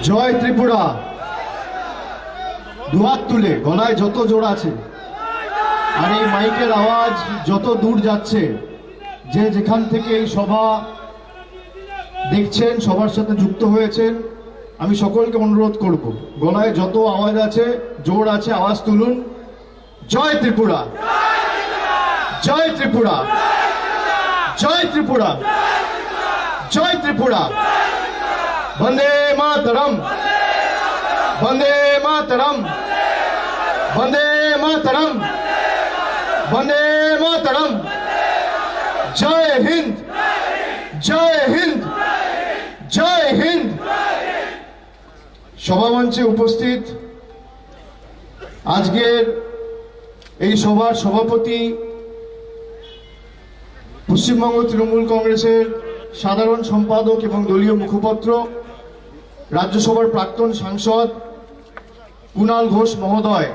জয় ত্রিপুরা। দুহাত তুলে, গলায় যত জোর আছে আর এই মাইকের আওয়াজ যত দূর যাচ্ছে, যে যেখান থেকে এই সভা দেখছেন, সবার সাথে যুক্ত হয়েছেন, আমি সকলকে অনুরোধ করব, গলায় যত আওয়াজ আছে, জোর আছে, আওয়াজ তুলুন। জয় ত্রিপুরা, জয় ত্রিপুরা, জয় ত্রিপুরা, জয় ত্রিপুরা। বন্দে মাতরম, বন্দে মাতরম, বন্দে মাতরম, বন্দে মাতরম। জয় হিন্দ, জয় হিন্দ, জয় হিন্দ। সভামঞ্চে উপস্থিত আজকের এই সভার সভাপতি, পশ্চিমবঙ্গ তৃণমূল কংগ্রেসের সাধারণ সম্পাদক এবং দলীয় মুখপাত্র, রাজ্যসভার প্রাক্তন সাংসদ কুণাল ঘোষ মহোদয়,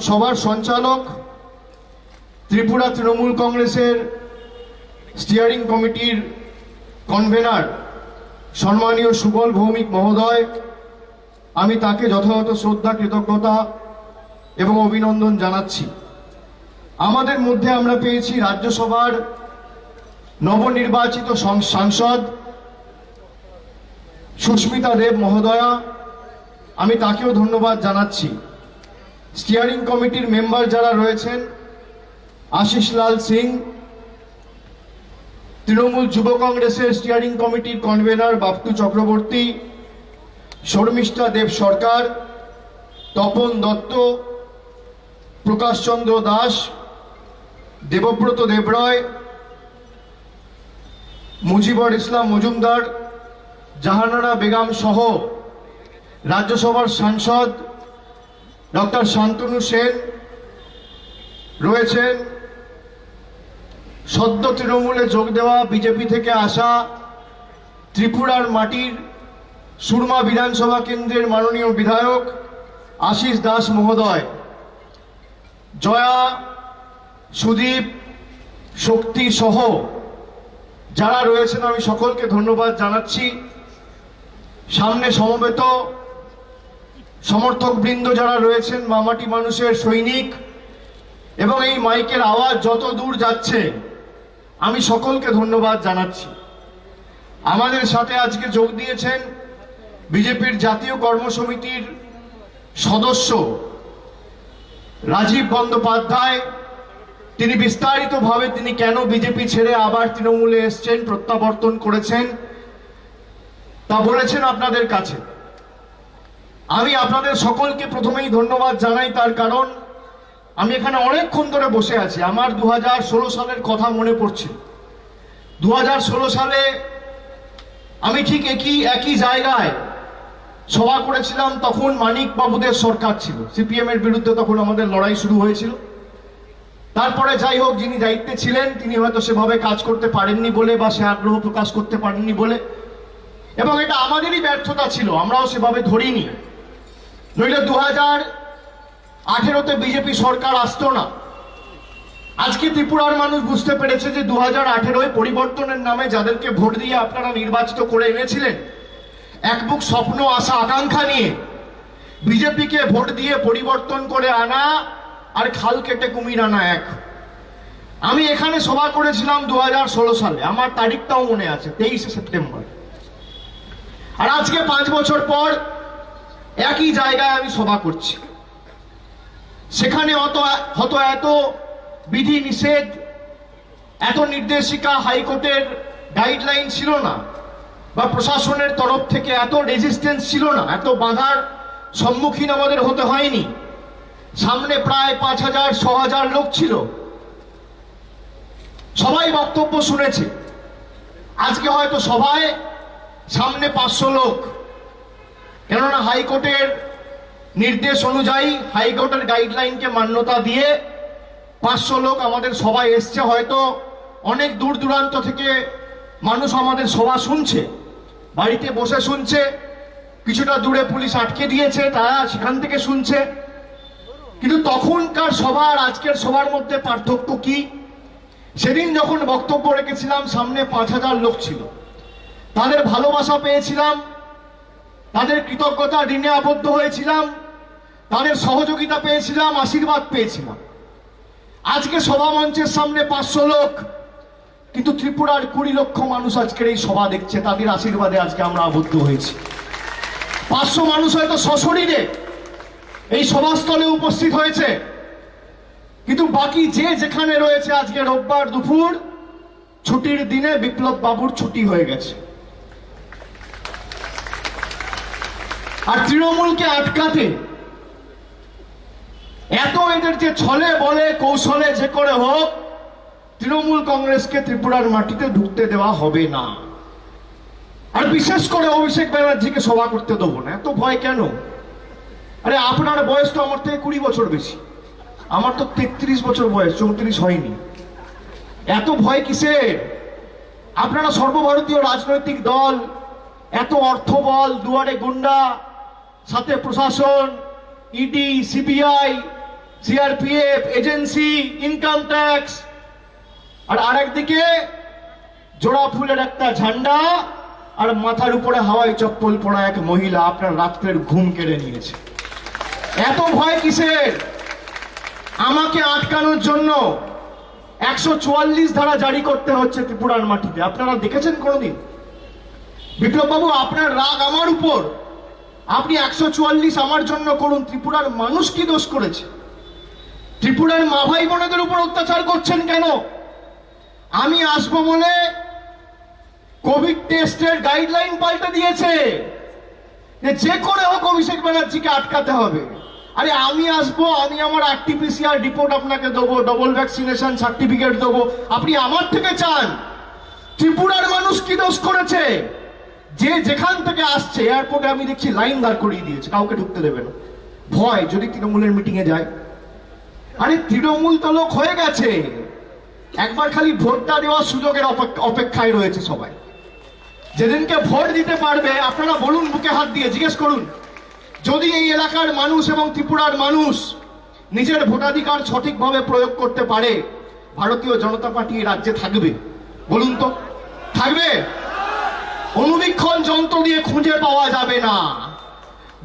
সবার সঞ্চালক, ত্রিপুরা তৃণমূল কংগ্রেসের স্টিয়ারিং কমিটির কনভেনার সম্মানীয় সুবল ভৌমিক মহোদয়, আমি তাকে যথাযথ শ্রদ্ধা, কৃতজ্ঞতা এবং অভিনন্দন জানাচ্ছি। আমাদের মধ্যে আমরা পেয়েছি রাজ্যসভার নবনির্বাচিত সাংসদ সুস্মিতা দেব মহোদয়া, আমি তাকেও ধন্যবাদ জানাচ্ছি। স্টিয়ারিং কমিটির মেম্বার যারা রয়েছেন, আশিস লাল সিং, তৃণমূল যুব কংগ্রেসের স্টিয়ারিং কমিটির কনভেনার বাপ্তু চক্রবর্তী, শর্মিষ্ঠা দেব সরকার, তপন দত্ত, প্রকাশ চন্দ্র দাস, দেবব্রত দেবরয়, মুজিবুর ইসলাম মজুমদার, জাহানারা বেগম সহ রাজ্যসভার সাংসদ ডক্টর শান্তনু সেন রয়েছেন, সদ্য তৃণমূলে যোগ দেওয়া বিজেপি থেকে আসা ত্রিপুরার মাটির সুরমা বিধানসভা কেন্দ্রের মাননীয় বিধায়ক আশিস দাস মহোদয়, জয়া, সুদীপ, শক্তি সহ যারা রয়েছেন, আমি সকলকে ধন্যবাদ জানাচ্ছি। সামনে সমবেত সমর্থক বৃন্দ যারা রয়েছেন, মামাটি মানুষের সৈনিক, এবং এই মাইকের আওয়াজ যত দূর যাচ্ছে, আমি সকলকে ধন্যবাদ জানাচ্ছি। আমাদের সাথে আজকে যোগ দিয়েছেন বিজেপির জাতীয় কর্মসমিতির সদস্য রাজীব বন্দ্যোপাধ্যায়। তিনি বিস্তারিতভাবে তিনি কেন বিজেপি ছেড়ে আবার তৃণমূলে এসছেন, প্রত্যাবর্তন করেছেন, তা বলেছেন আপনাদের কাছে। আমি আপনাদের সকলকে প্রথমেই ধন্যবাদ জানাই, তার কারণ আমি এখানে অনেকক্ষণ ধরে বসে আছি। আমার 2016 সালের কথা মনে পড়ছে। 2016 সালে আমি ঠিক একই জায়গায় সভা করেছিলাম। তখন মানিক বাবুদের সরকার ছিল, সিপিএম এর বিরুদ্ধে তখন আমাদের লড়াই শুরু হয়েছিল। তারপরে যাই হোক, যিনি দায়িত্বে ছিলেন তিনি হয়তো সেভাবে কাজ করতে পারেননি বলে, বা সে আগ্রহ প্রকাশ করতে পারেননি বলে, এবং এটা আমাদেরই ব্যর্থতা ছিল, আমরাও সেভাবে ধরিনি। নইলে 2018-তে বিজেপি সরকার আসতো না। আজকে ত্রিপুরার মানুষ বুঝতে পেরেছে যে 2018-য় পরিবর্তনের নামে যাদেরকে ভোট দিয়ে আপনারা নির্বাচিত করে এনেছিলেন, এক বুক স্বপ্ন, আশা, আকাঙ্ক্ষা নিয়ে বিজেপিকে ভোট দিয়ে পরিবর্তন করে আনা আর খাল কেটে কুমির আনা এক। আমি এখানে সভা করেছিলাম 2016 সালে, আমার তারিখটাও মনে আছে, 23শে সেপ্টেম্বর। আর আজকে 5 বছর পর একই জায়গায় আমি সভা করছি। সেখানে এত বিধি নিষেধ, এত নির্দেশিকা, হাইকোর্টের গাইডলাইন ছিল না, বা প্রশাসনের তরফ থেকে এত রেজিস্ট্যান্স ছিল না, এত বাধার সম্মুখীন আমাদের হতে হয়নি। সামনে প্রায় 5000-6000 লোক ছিল, সবাই বক্তব্য শুনেছে। আজকে হয়তো সভায় সামনে 500 লোক, কেননা হাইকোর্টের নির্দেশ অনুযায়ী, হাইকোর্টের গাইডলাইনকে মান্যতা দিয়ে 500 লোক আমাদের সভায় এসছে। হয়তো অনেক দূর দূরান্ত থেকে মানুষ আমাদের সভা শুনছে, বাড়িতে বসে শুনছে, কিছুটা দূরে পুলিশ আটকে দিয়েছে, তারা সেখান থেকে শুনছে। কিন্তু তখনকার সভা আর আজকের সভার মধ্যে পার্থক্য কি? সেদিন যখন বক্তব্য রেখেছিলাম সামনে 5000 লোক ছিল, তাদের ভালোবাসা পেয়েছিলাম, তাদের কৃতজ্ঞতা ঋণে আবদ্ধ হয়েছিলাম, তাদের সহযোগিতা পেয়েছিলাম, আশীর্বাদ পেয়েছিলাম। আজকে সভা মঞ্চের সামনে 500 লোক, কিন্তু ত্রিপুরার 20 লক্ষ মানুষ আজকের এই সভা দেখছে, তাদের আশীর্বাদে আজকে আমরা আবদ্ধ হয়েছি। 500 মানুষ হয়তো সশরীরে এই সভাস্থলে উপস্থিত হয়েছে, কিন্তু বাকি যে যেখানে রয়েছে আজকে রোববার দুপুর ছুটির দিনে বিপ্লব বাবুর ছুটি হয়ে গেছে। আর তৃণমূলকে আটকাতে এত এদের যে ছলে বলে কৌশলে যে করে হোক তৃণমূল কংগ্রেসকে ত্রিপুরার মাটিতে ঢুকতে দেওয়া হবে না। আর বিশেষ করে অভিষেক ব্যানার্জিকে সভা করতে দেবো না। এত ভয় কেন? আরে আপনার বয়স তো আমার থেকে 20 বছর বেশি, আমার তো 33 বছর বয়স, 34 হয়নি। এত ভয় কিসের? আপনারা সর্বভারতীয় রাজনৈতিক দল, এত অর্থবল, দুয়ারে গুন্ডা, সাথে প্রশাসন, ED, CBI, CRPF, agency, income tax, আর আরেকদিকে জোড়া ফুলের একটা ঝান্ডা আর মাথার উপরে হাওয়াই চপ্পল পরা এক মহিলা আপনার রাত্রের ঘুম কেড়ে নিয়েছে। এত ভয় কিসের? আমাকে আটকানোর জন্য 144 ধারা জারি করতে হচ্ছে ত্রিপুরার মাটিতে। আপনারা দেখেছেন কোনোদিন? বিপ্লব বাবু, আপনার রাগ আমার উপর, আপনি 144 আমার জন্য করুন। ত্রিপুরার মানুষ কি দোষ করেছে? ত্রিপুরার মা ভাই বোনেদের উপর অত্যাচার করছেন কেন? আমি আসবো বলে কোভিড টেস্টের গাইডলাইন পাল্টে দিয়েছে, যে করে হোক অভিষেক ব্যানার্জিকে আটকাতে হবে। আরে আমি আসবো, আমি আমার আরটিপিসিআর রিপোর্ট আপনাকে দেবো, ডবল ভ্যাকসিনেশন সার্টিফিকেট দেবো, আপনি আমার থেকে চান? ত্রিপুরার মানুষ কি দোষ করেছে? যে যেখান থেকে আসছে এয়ারপোর্টে আমি দেখছি লাইন দাঁড় করিয়ে দিয়েছে, কাউকে ঢুকতে দেবে না। ভয় যদি তৃণমূলের মিটিং এ যায়। আরে তৃণমূল তো লোক হয়ে গেছে, একবার খালি ভোটটা দেওয়ার সুযোগের অপেক্ষায় রয়েছে সবাই। যেদিনকে ভোট দিতে পারবে, আপনারা বলুন, বুকে হাত দিয়ে জিজ্ঞেস করুন, যদি এই এলাকার মানুষ এবং ত্রিপুরার মানুষ নিজের ভোটাধিকার সঠিকভাবে প্রয়োগ করতে পারে, ভারতীয় জনতা পার্টি রাজ্যে থাকবে? বলুন তো, থাকবে? অনুবীক্ষণ যন্ত্র দিয়ে খুঁজে পাওয়া যাবে না।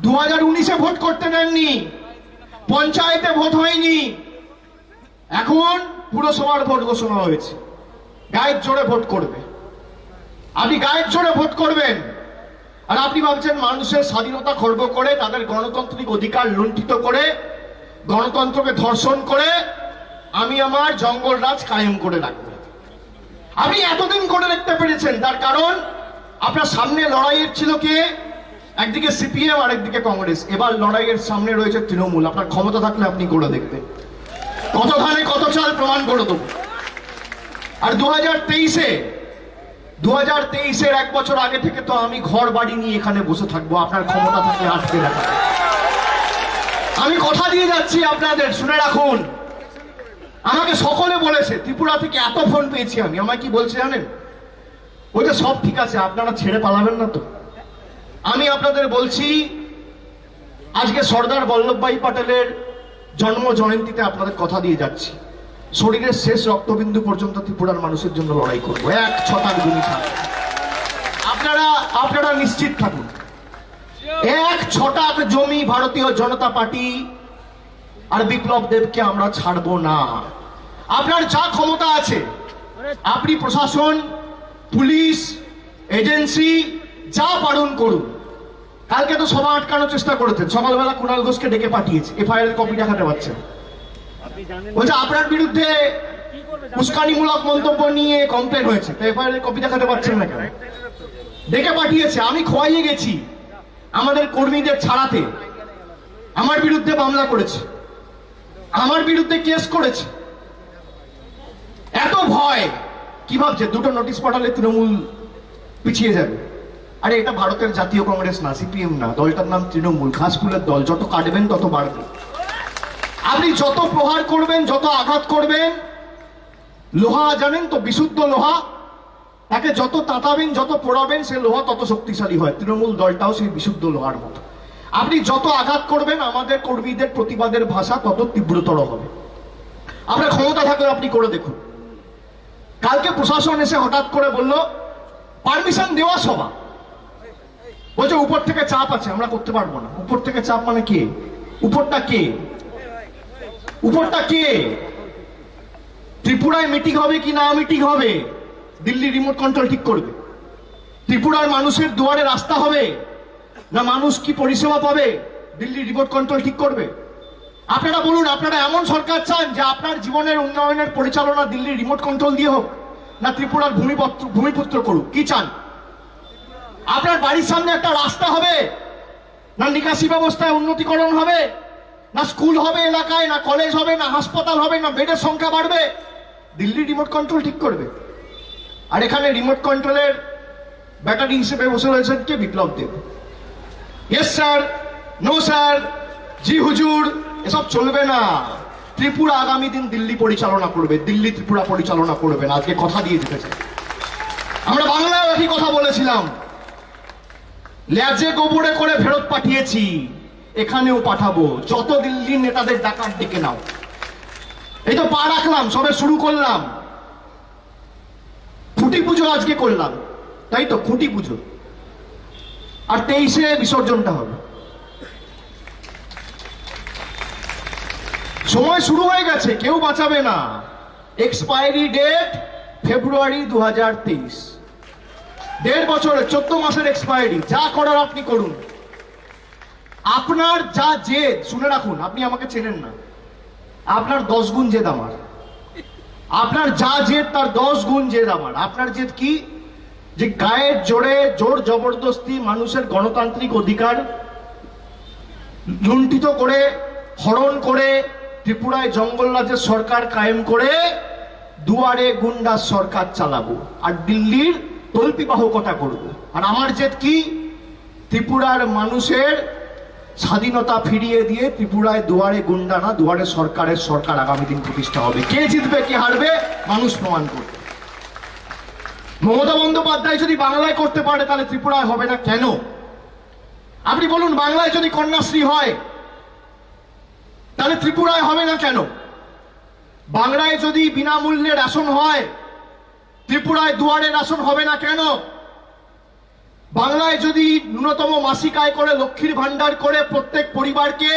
2019-এ ভোট করতে দেননি, পঞ্চায়েতে ভোট হয়নি, এখন পুরসভার ভোট ঘোষণা হয়েছে। গায়ের জোরে ভোট করবে, আপনি গায়ের জোরে ভোট করবেন। আর আপনি ভাবছেন মানুষের স্বাধীনতা খর্ব করে, তাদের গণতান্ত্রিক অধিকার লুণ্ঠিত করে, গণতন্ত্রকে ধর্ষণ করে আমি আমার জঙ্গল রাজ কায়েম করে রাখবো। আপনি এতদিন করে রাখতে পেরেছেন, তার কারণ আপনার সামনে লড়াইয়ের ছিল কে? একদিকে সিপিএম আর একদিকে কংগ্রেস। এবার লড়াইয়ের সামনে রয়েছে তৃণমূল। আপনার ক্ষমতা থাকলে আপনি করে দেখবেন, কত ধানে কত চাল প্রমাণ করে দেবো। আর 2023-এর 1 বছর আগে থেকে তো আমি ঘর বাড়ি নিয়ে এখানে বসে থাকবো, আপনার ক্ষমতা থাকলে আটকে রাখা। আমি কথা দিয়ে যাচ্ছি আপনাদের, শুনে রাখুন। আমাকে সকলে বলেছে, ত্রিপুরা থেকে এত ফোন পেয়েছি আমি, আমায় কি বলছে জানেন? ওইটা সব ঠিক আছে, আপনারা ছেড়ে পালাবেন না তো। আমি আপনাদের বলছি, আজকে সর্দার বল্লভভাই প্যাটেলের জন্ম জয়ন্তীতে আপনাদের কথা দিয়ে যাচ্ছি, শরীরের শেষ রক্তবিন্দু পর্যন্ত ত্রিপুরার মানুষের জন্য লড়াই করবো, 1 ছটাক জমি ছাড়া। আপনারা নিশ্চিত থাকুন, 1 ছটাক জমি ভারতীয় জনতা পার্টি আর বিপ্লব দেবকে আমরা ছাড়বো না। আপনার যা ক্ষমতা আছে, আপনি প্রশাসন, পুলিশ, এজেন্সি যা পালন করুন। কালকে তো সভা আটকানোর চেষ্টা করেছেন, সকালবেলা কুণাল ঘোষকে ডেকে পাঠিয়েছে, এফআইআর কপি দেখাতে পারছেন। বলছে আপনার বিরুদ্ধে উস্কানিমূলক মন্তব্য নিয়ে কমপ্লেন হয়েছে, তো এফআইআর কপি দেখাতে পারছেন না কেন? ডেকে পাঠিয়েছে। আমি খোয়াইয়ে গেছি আমাদের কর্মীদের ছাড়াতে, আমার বিরুদ্ধে মামলা করেছে, আমার বিরুদ্ধে কেস করেছে। এত ভয় কি ভাবছে? 2টো নোটিশ পাঠালে তৃণমূল পিছিয়ে যাবে? আরে এটা ভারতের জাতীয় কংগ্রেস না, সিপিএম না, দলটার নাম তৃণমূল, ঘাসফুলের দল। যত কাটবেন তত বাড়বে। আপনি যত প্রহার করবেন, যত আঘাত করবেন, লোহা জানেন তো, বিশুদ্ধ লোহা, তাকে যত তাতাবেন, যত পোড়াবেন, সে লোহা তত শক্তিশালী হয়। তৃণমূল দলটাও সেই বিশুদ্ধ লোহার মতো। আপনি যত আঘাত করবেন, আমাদের কর্মীদের প্রতিবাদের ভাষা তত তীব্রতর হবে। আপনার ক্ষমতা থাকলে আপনি করে দেখুন। কালকে প্রশাসন এসে হঠাৎ করে বলল পারমিশন দেওয়া সভা, বলছে উপর থেকে চাপ আছে, আমরা করতে পারবো না। উপর থেকে চাপ মানে কে? উপরটা কে? উপরটা কে? ত্রিপুরায় মিটিং হবে কি না মিটিং হবে, দিল্লি রিমোট কন্ট্রোল ঠিক করবে। ত্রিপুরার মানুষের দুয়ারে রাস্তা হবে না মানুষ কি পরিষেবা পাবে, দিল্লি রিমোট কন্ট্রোল ঠিক করবে। আপনারা বলুন, আপনারা এমন সরকার চান যে আপনার জীবনের উন্নয়নের পরিচালনা দিল্লি রিমোট কন্ট্রোল দিয়ে হোক, না ত্রিপুরার ভূমিপুত্র করুক? কি চান? আপনার বাড়ির সামনে একটা রাস্তা হবে, না নিকাশি ব্যবস্থায় উন্নতিকরণ হবে, না স্কুল হবে এলাকায়, না কলেজ হবে, না হাসপাতাল হবে, না বেডের সংখ্যা বাড়বে, দিল্লি রিমোট কন্ট্রোল ঠিক করবে। আর এখানে রিমোট কন্ট্রোলের ব্যাটারি হিসেবে বসে রয়েছেন কে? Biplab Deb. Yes sir, no sir, জি হুজুর, এসব চলবে না। ত্রিপুরা আগামী দিন দিল্লি পরিচালনা করবে, দিল্লি ত্রিপুরা পরিচালনা করবে না, আজকে কথা দিয়ে দিতেছে। আমরা বাংলায় একই কথা বলেছিলাম, ল্যাজে গোবরে করে ফেরত পাঠিয়েছি, এখানেও পাঠাবো, যত দিল্লির নেতাদের ডাকাত ডেকে নাও। এই তো পা রাখলাম, সবে শুরু করলাম, খুঁটি পুজো আজকে করলাম, তাই তো খুঁটি পুজো, আর 23-এ বিসর্জনটা হবে। সময় শুরু হয়ে গেছে, কেউ বাঁচাবে না। এক্সপায়ারি ডেট ফেব্রুয়ারি 2023, 1.5 বছরের 14 মাসের এক্সপায়ারি। যা করার আপনি করুন। আপনার যা জেদ, শুনে রাখুন, আপনি আমাকে চেনেন না, আপনার 10 গুণ জেদ আমার। আপনার যা জেদ তার 10 গুণ জেদ আমার। আপনার জেদ কি? যে গায়ের জোরে জোর জবরদস্তি মানুষের গণতান্ত্রিক অধিকার লুণ্ঠিত করে, হরণ করে, ত্রিপুরায় জঙ্গল রাজ্যের সরকার কায়েম করে দুয়ারে গুন্ডা সরকার চালাবো আর দিল্লির তল্পিবাহকতা করব। আর আমার জেদ কি? ত্রিপুরার মানুষের স্বাধীনতা ফিরিয়ে দিয়ে ত্রিপুরায় দুয়ারে গুন্ডা না, দুয়ারে সরকারের সরকার আগামী দিন প্রতিষ্ঠা হবে। কে জিতবে কে হারবে মানুষ প্রমাণ করবে। মমতা বন্দ্যোপাধ্যায় যদি বাংলায় করতে পারে তাহলে ত্রিপুরায় হবে না কেন? আপনি বলুন, বাংলায় যদি কন্যাশ্রী হয় তাহলে ত্রিপুরায় হবে না কেন? বাংলায় যদি বিনামূল্যে রেশন হয় ত্রিপুরায় দুয়ারে রেশন হবে না কেন? বাংলায় যদি ন্যূনতম মাসিক আয় করে লক্ষ্মীর ভান্ডার করে প্রত্যেক পরিবারকে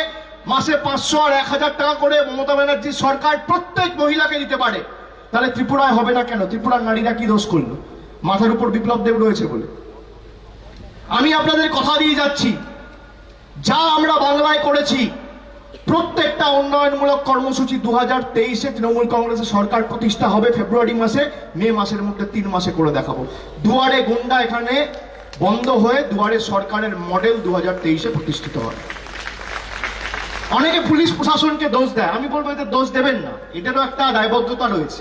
মাসে 500 আর 1000 টাকা করে মমতা ব্যানার্জির সরকার প্রত্যেক মহিলাকে দিতে পারে, তাহলে ত্রিপুরায় হবে না কেন? ত্রিপুরার নারীরা কি দোষ করলো? মাথার উপর বিপ্লব দেব রয়েছে বলে। আমি আপনাদের কথা দিয়ে যাচ্ছি, যা আমরা বাংলায় করেছি প্রত্যেকটা উন্নয়নমূলক কর্মসূচি 2023-এ তৃণমূল কংগ্রেসের সরকার প্রতিষ্ঠা হবে ফেব্রুয়ারি মাসে, মে মাসের মধ্যে 3 মাসে করে দেখাবো। দুয়ারে গুন্ডা এখানে বন্ধ হয়ে দুয়ারে সরকারের মডেল 2023-এ প্রতিষ্ঠিত হয়। অনেকে পুলিশ প্রশাসনকে দোষ দেয়, আমি বলবো এদের দোষ দেবেন না, এদেরও একটা দায়বদ্ধতা রয়েছে।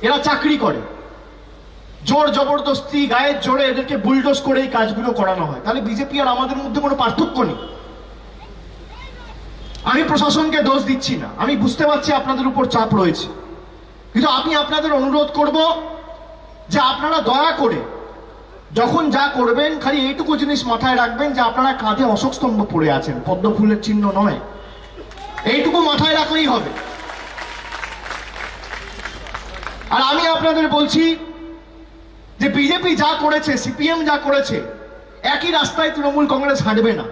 এরা চাকরি করে, জোর জবরদস্তি গায়ের জোরে এদেরকে বুলডোজ করে এই কাজগুলো করানো হয়। তাহলে বিজেপি আর আমাদের মধ্যে কোনো পার্থক্য নেই। আমি প্রশাসনকে দোষ দিচ্ছি না, আমি বুঝতে পারছি আপনাদের উপর চাপ রয়েছে, কিন্তু আমি আপনাদের অনুরোধ করব যে আপনারা দয়া করে যখন যা করবেন খালি এইটুকু জিনিস মাথায় রাখবেন যে আপনারা কাঁধে অশোক স্তম্ভ পড়ে আছেন, পদ্ম ফুলের চিহ্ন নয়। এইটুকু মাথায় রাখলেই হবে। আর আমি আপনাদের বলছি যে বিজেপি যা করেছে, সিপিএম যা করেছে, একই রাস্তায় তৃণমূল কংগ্রেস হাঁটবে না।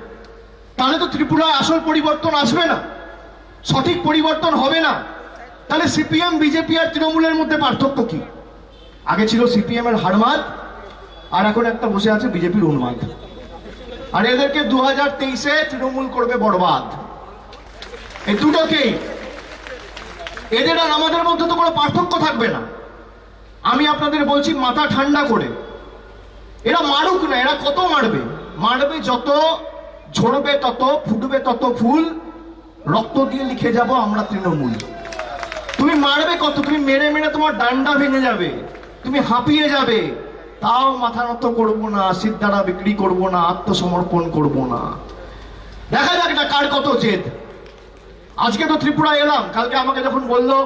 তাহলে তো ত্রিপুরায় আসল পরিবর্তন আসবে না, সঠিক পরিবর্তন হবে না। তাহলে সিপিএম, বিজেপি আর তৃণমূলের মধ্যে পার্থক্য কি? আগে ছিল সিপিএম এর হারমাদ, আর এখন একটা বসে আছে বিজেপির উন্মাদ। আর এদেরকে 2023-এ তৃণমূল করবে বরবাদ। এই দুটোকেই, এদের আর আমাদের মধ্যে তো কোনো পার্থক্য থাকবে না। আমি আপনাদের বলছি মাথা ঠান্ডা করে, এরা মারুক না, এরা কত মারবে? মারবে যত, ঝরবে তত, ফুটবে তত ফুল, রক্ত দিয়ে লিখে যাব আমরা তৃণমূল। তুমি মারবে কত? তুমি মেরে মেরে তোমার ডান্ডা ভেঙে যাবে, তুমি হাঁপিয়ে যাবে, তাও মাথা নত করবো না, সিদ্ধারা বিক্রি করবো না, আত্মসমর্পণ করবো না। দেখা যাক না কার কত জেদ। আজকে তো ত্রিপুরা এলাম, কালকে আমাকে যখন বললো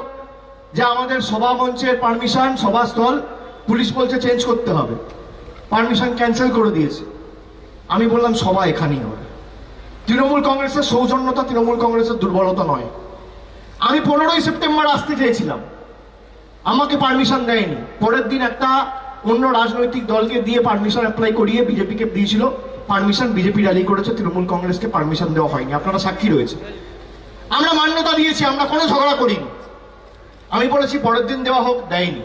যে আমাদের সভা মঞ্চের পারমিশন, সভাস্থল পুলিশ বলছে চেঞ্জ করতে হবে, পারমিশন ক্যান্সেল করে দিয়েছে। আমি বললাম সভা এখানেই হবে। তৃণমূল কংগ্রেসের সৌজন্যতা তৃণমূল কংগ্রেসের দুর্বলতা নয়। আমি 15ই সেপ্টেম্বর আসতে চেয়েছিলাম, আমাকে পারমিশন দেয়নি। পরের দিন একটা অন্য রাজনৈতিক দলকে দিয়ে পারমিশন অ্যাপ্লাই করিয়ে বিজেপিকে দিয়েছিল পারমিশন, বিজেপি র্যালি করেছে, তৃণমূল কংগ্রেসকে পারমিশন দেওয়া হয়নি, আপনারা সাক্ষী রয়েছে। আমরা মান্যতা দিয়েছি, আমরা কোনো ঝগড়া করিনি। আমি বলেছি পরের দিন দেওয়া হোক, দেয়নি।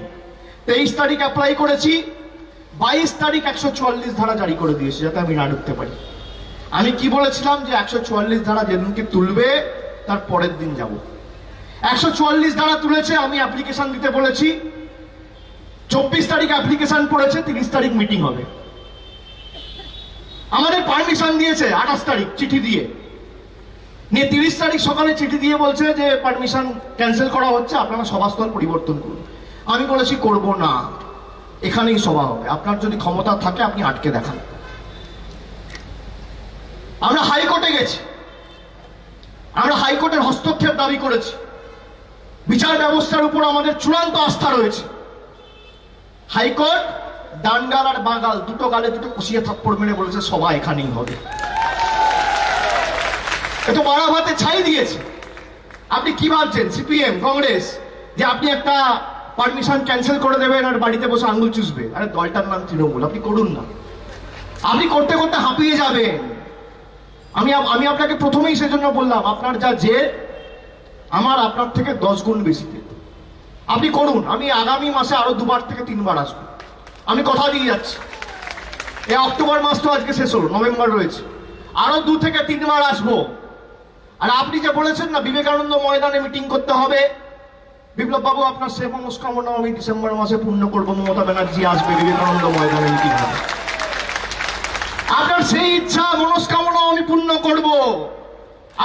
23 তারিখ অ্যাপ্লাই করেছি, 22 তারিখ 144 ধারা জারি করে দিয়েছে যাতে আমি না ঢুকতে পারি। আমি কি বলেছিলাম যে 144 ধারা যেদিনকে তুলবে তার পরের দিন যাব। 144 ধারা তুলেছে, আমি অ্যাপ্লিকেশন দিতে বলেছি, 24 তারিখ অ্যাপ্লিকেশন পড়েছে, 30 তারিখ মিটিং হবে। আমাদের পারমিশন দিয়েছে 28 তারিখ চিঠি দিয়ে, নিয়ে 30 তারিখ সকালে চিঠি দিয়ে বলছে যে পারমিশন ক্যান্সেল করা হচ্ছে, আপনারা সভাস্থল পরিবর্তন করুন। আমি বলেছি করব না, এখানেই সভা হবে, আপনার যদি ক্ষমতা থাকে আপনি আটকে দেখান। আমরা হাইকোর্টে গেছি, আমরা হাইকোর্টের হস্তক্ষেপ দাবি করেছি। বিচার ব্যবস্থার উপর আমাদের চূড়ান্ত আস্থা রয়েছে। হাইকোর্ট ডান্ডাল আর বাঙাল দুটো গালে দুটো কষিয়ে থাপ্পড় মেরে বলেছে সভা এখানেই হবে। এত বাড়াভাতে ছাই দিয়েছে। আপনি কি ভাবছেন সিপিএম কংগ্রেস যে আপনি একটা পারমিশন ক্যান্সেল করে দেবেন আর বাড়িতে বসে আঙুল চুষবে? আরে দলটার নাম তৃণমূল, আপনি করুন না। আপনি করতে করতে হাঁপিয়ে যাবেন। আমি আপনাকে প্রথমেই সেজন্য বললাম, আপনার যা জেদ আমার আপনার থেকে 10 গুণ বেশি। আপনি করুন, আমি আগামী মাসে আরো 2বার থেকে 3বার আসবো, আমি কথা দিয়ে যাচ্ছি। এই অক্টোবর মাস তো আজকে শেষ হলো, নভেম্বর রয়েছে, আরো 2 থেকে 3বার আসবো। আর আপনি যে বলেছেন না বিবেকানন্দ ময়দানে মিটিং করতে হবে, বিপ্লব বাবু আপনার সে মনস্কামনা আমি ডিসেম্বর মাসে পূর্ণ করবো। মমতা ব্যানার্জি আসবে, বিবেকানন্দ ময়দানে মিটিং হবে। আপনার সেই ইচ্ছা মনস্কামনা আমি পূর্ণ করব,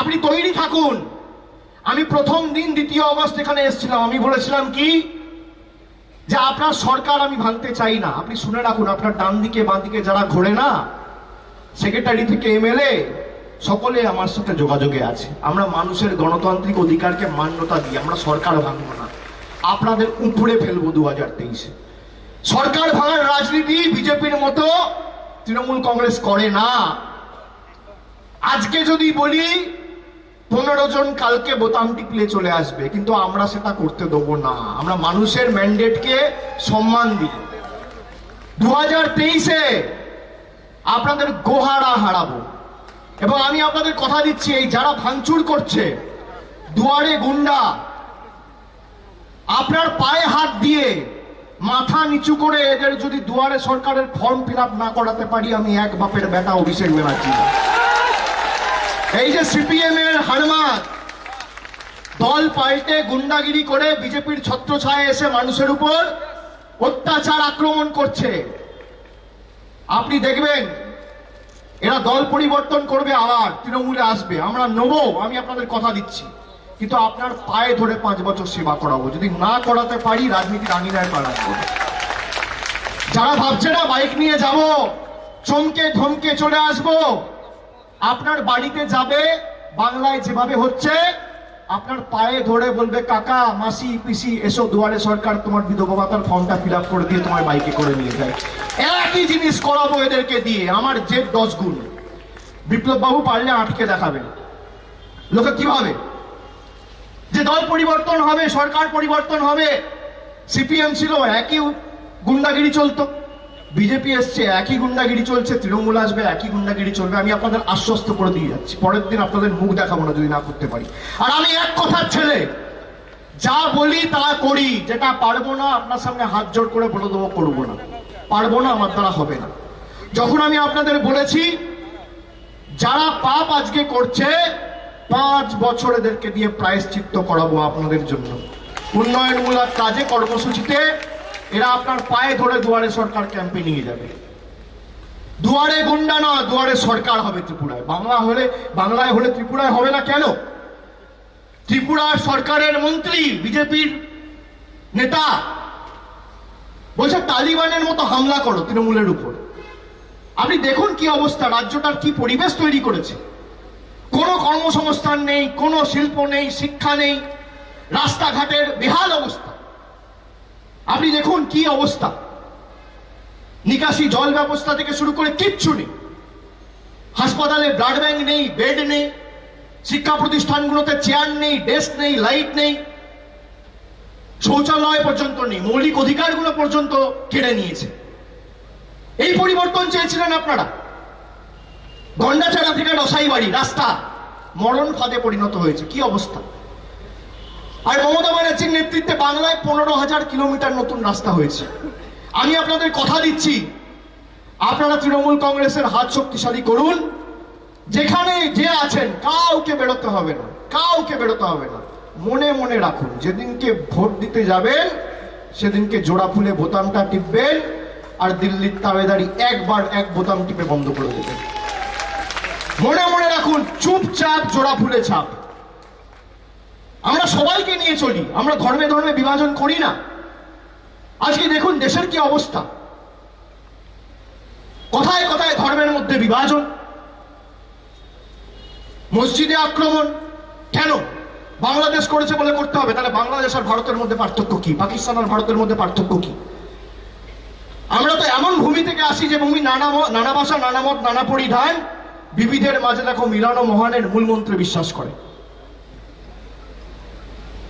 আপনি তৈরি থাকুন। আমি প্রথম দিন 2 অগস্ট এখানে এসেছিলাম, আমি বলেছিলাম কি যে আপনার সরকার আমি ভাঙতে চাই না। আপনি শুনে রাখুন, আপনার ডান দিকে বাঁ দিকে যারা ঘোরে না, সেক্রেটারি থেকে এমএলএ সকলে আমার সাথে যোগাযোগে আছে। আমরা মানুষের গণতান্ত্রিক অধিকারকে মান্যতা দিই, আমরা সরকার ভাঙবো না, আপনাদের উপরে ফেলবো 2023-এ। সরকার ভাঙার রাজনীতি বিজেপির মতো তৃণমূল কংগ্রেস করে না। আজকে যদি বলি 15 জন কালকে বোতাম টিপলে চলে আসবে, কিন্তু আমরা সেটা করতে দেবো না। আমরা মানুষের ম্যান্ডেটকে সম্মান দিই। 2023-এ আপনাদের গোহারা হারাবো। এবং আমি আপনাদের কথা দিচ্ছি, এই যারা ভাঙচুর করছে, দুয়ারে গুন্ডা, আপনার পায়ে হাত দিয়ে মাথা নিচু করে এদের যদি দুয়ারে সরকারের ফর্ম ফিল আপ না করাতে পারি, আমি এক বাপের বেটা অভিষেক ব্যানার্জি। এই যে সিপিএম এর হারমাত দল পাল্টে গুন্ডাগিরি করে বিজেপির ছত্রছায়া এসে মানুষের উপর অত্যাচার আক্রমণ করছে, আপনি দেখবেন এরা দল পরিবর্তন করবে, আবার তৃণমূলে আসবে, আমরা নেবো, আমি আপনাদের কথা দিচ্ছি। কিন্তু আপনার পায়ে ধরে 5 বছর সেবা করাবো, যদি না করাতে পারি রাজনীতির আঙিনায় পালাবো। যারা ভাবছে না বাইক নিয়ে যাব, চমকে ধমকে চলে আসবো, আপনার বাড়িতে যাবে, বাংলায় যেভাবে হচ্ছে আপনার পায়ে ধরে বলবে কাকা মাসি পিসি এসো দুয়ারে সরকার, তোমার বিধবা ভাতার ফর্মটা ফিল আপ করে দিয়ে তোমার বাইকে করে নিয়ে যায়। একই জিনিস করাবো এদেরকে দিয়ে, আমার জেদ 10 গুণ। বিপ্লব বাবু পারলে আটকে দেখাবেন। লোকে কিভাবে যে দল পরিবর্তন হবে, সরকার পরিবর্তন হবে। সিপিএম ছিল একই গুন্ডাগিরি চলতো, বিজেপি এসছে একই গুন্ডাগিরি চলছে, তৃণমূল আসবে একই গুন্ডাগিরি চলবে। আমি আপনাদের আশ্বস্ত করে দিয়ে যাচ্ছি, পরের দিন আপনাদের মুখ দেখাবো না যদি না করতে পারি। আর আমি এক কথার ছেলে, যা বলি তা করি, যেটা পারবো না আপনার সামনে হাত জোড় করে বলে দেবো করবো না, পারবো না, আমার দ্বারা হবে না। যখন আমি আপনাদের বলেছি যারা পাপ আজকে করছে 5 বছর এদেরকে দিয়ে প্রায়শ্চিত্ত করাবো আপনাদের জন্য, উন্নয়নমূলক কাজে কর্মসূচিতে এরা আপনার পায়ে ধরে দুয়ারে সরকার ক্যাম্পে নিয়ে যাবে। দুয়ারে গুন্ডা না, দুয়ারে সরকার হবে ত্রিপুরায়। বাংলায় হলে ত্রিপুরায় হবে না কেন? ত্রিপুরার সরকারের মন্ত্রী বিজেপির নেতা বলছে তালিবানের মতো হামলা করো তৃণমূলের উপর। আপনি দেখুন কি অবস্থা, রাজ্যটার কি পরিবেশ তৈরি করেছে। কোনো কর্মসংস্থান নেই, কোনো শিল্প নেই, শিক্ষা নেই, রাস্তাঘাটের বেহাল অবস্থা। আপনি দেখুন কি অবস্থা, নিকাশি জল ব্যবস্থা থেকে শুরু করে কিচ্ছু নেই। হাসপাতালে ব্লাড ব্যাংক নেই, বেড নেই, শিক্ষা প্রতিষ্ঠানগুলোতে চেয়ার নেই, ডেস্ক নেই, লাইট নেই, শৌচালয় পর্যন্ত নেই, মৌলিক অধিকারগুলো পর্যন্ত কেড়ে নিয়েছে। এই পরিবর্তন চেয়েছিলেন আপনারা। গন্ডাছড়া থেকে রসাইবাড়ি রাস্তা মরণ ফাঁদে পরিণত হয়েছে, কি অবস্থা। আর মমতা ব্যানার্জির নেতৃত্বে বাংলায় 15,000 কিলোমিটার নতুন রাস্তা হয়েছে। আমি আপনাদের কথা দিচ্ছি, আপনারা তৃণমূল কংগ্রেসের হাত শক্তিশালী করুন। যেখানে যে আছেন কাউকে বেরোতে হবে না, কাউকে বেরোতে হবে না। মনে মনে রাখুন, যেদিনকে ভোট দিতে যাবেন সেদিনকে জোড়া ফুলে বোতামটা টিপবেন, আর দিল্লির তাবেদারি একবার এক বোতাম টিপে বন্ধ করে দেবেন। মনে মনে রাখুন, চুপচাপ জোড়া ফুলে ছাপ। আমরা সবাইকে নিয়ে চলি, আমরা ধর্মে ধর্মে বিভাজন করি না। আজকে দেখুন দেশের কি অবস্থা, কথায় কথায় ধর্মের মধ্যে বিভাজন, মসজিদে আক্রমণ। কেন? বাংলাদেশ করেছে বলে করতে হবে? তাহলে বাংলাদেশ আর ভারতের মধ্যে পার্থক্য কি? পাকিস্তান আর ভারতের মধ্যে পার্থক্য কি? আমরা তো এমন ভূমি থেকে আসি যে ভূমি নানা ভাষা, নানা মত, নানা পরিধান, বিবিধের মাঝে দেখো মিলন ও মহানের মূল মন্ত্রে বিশ্বাস করে।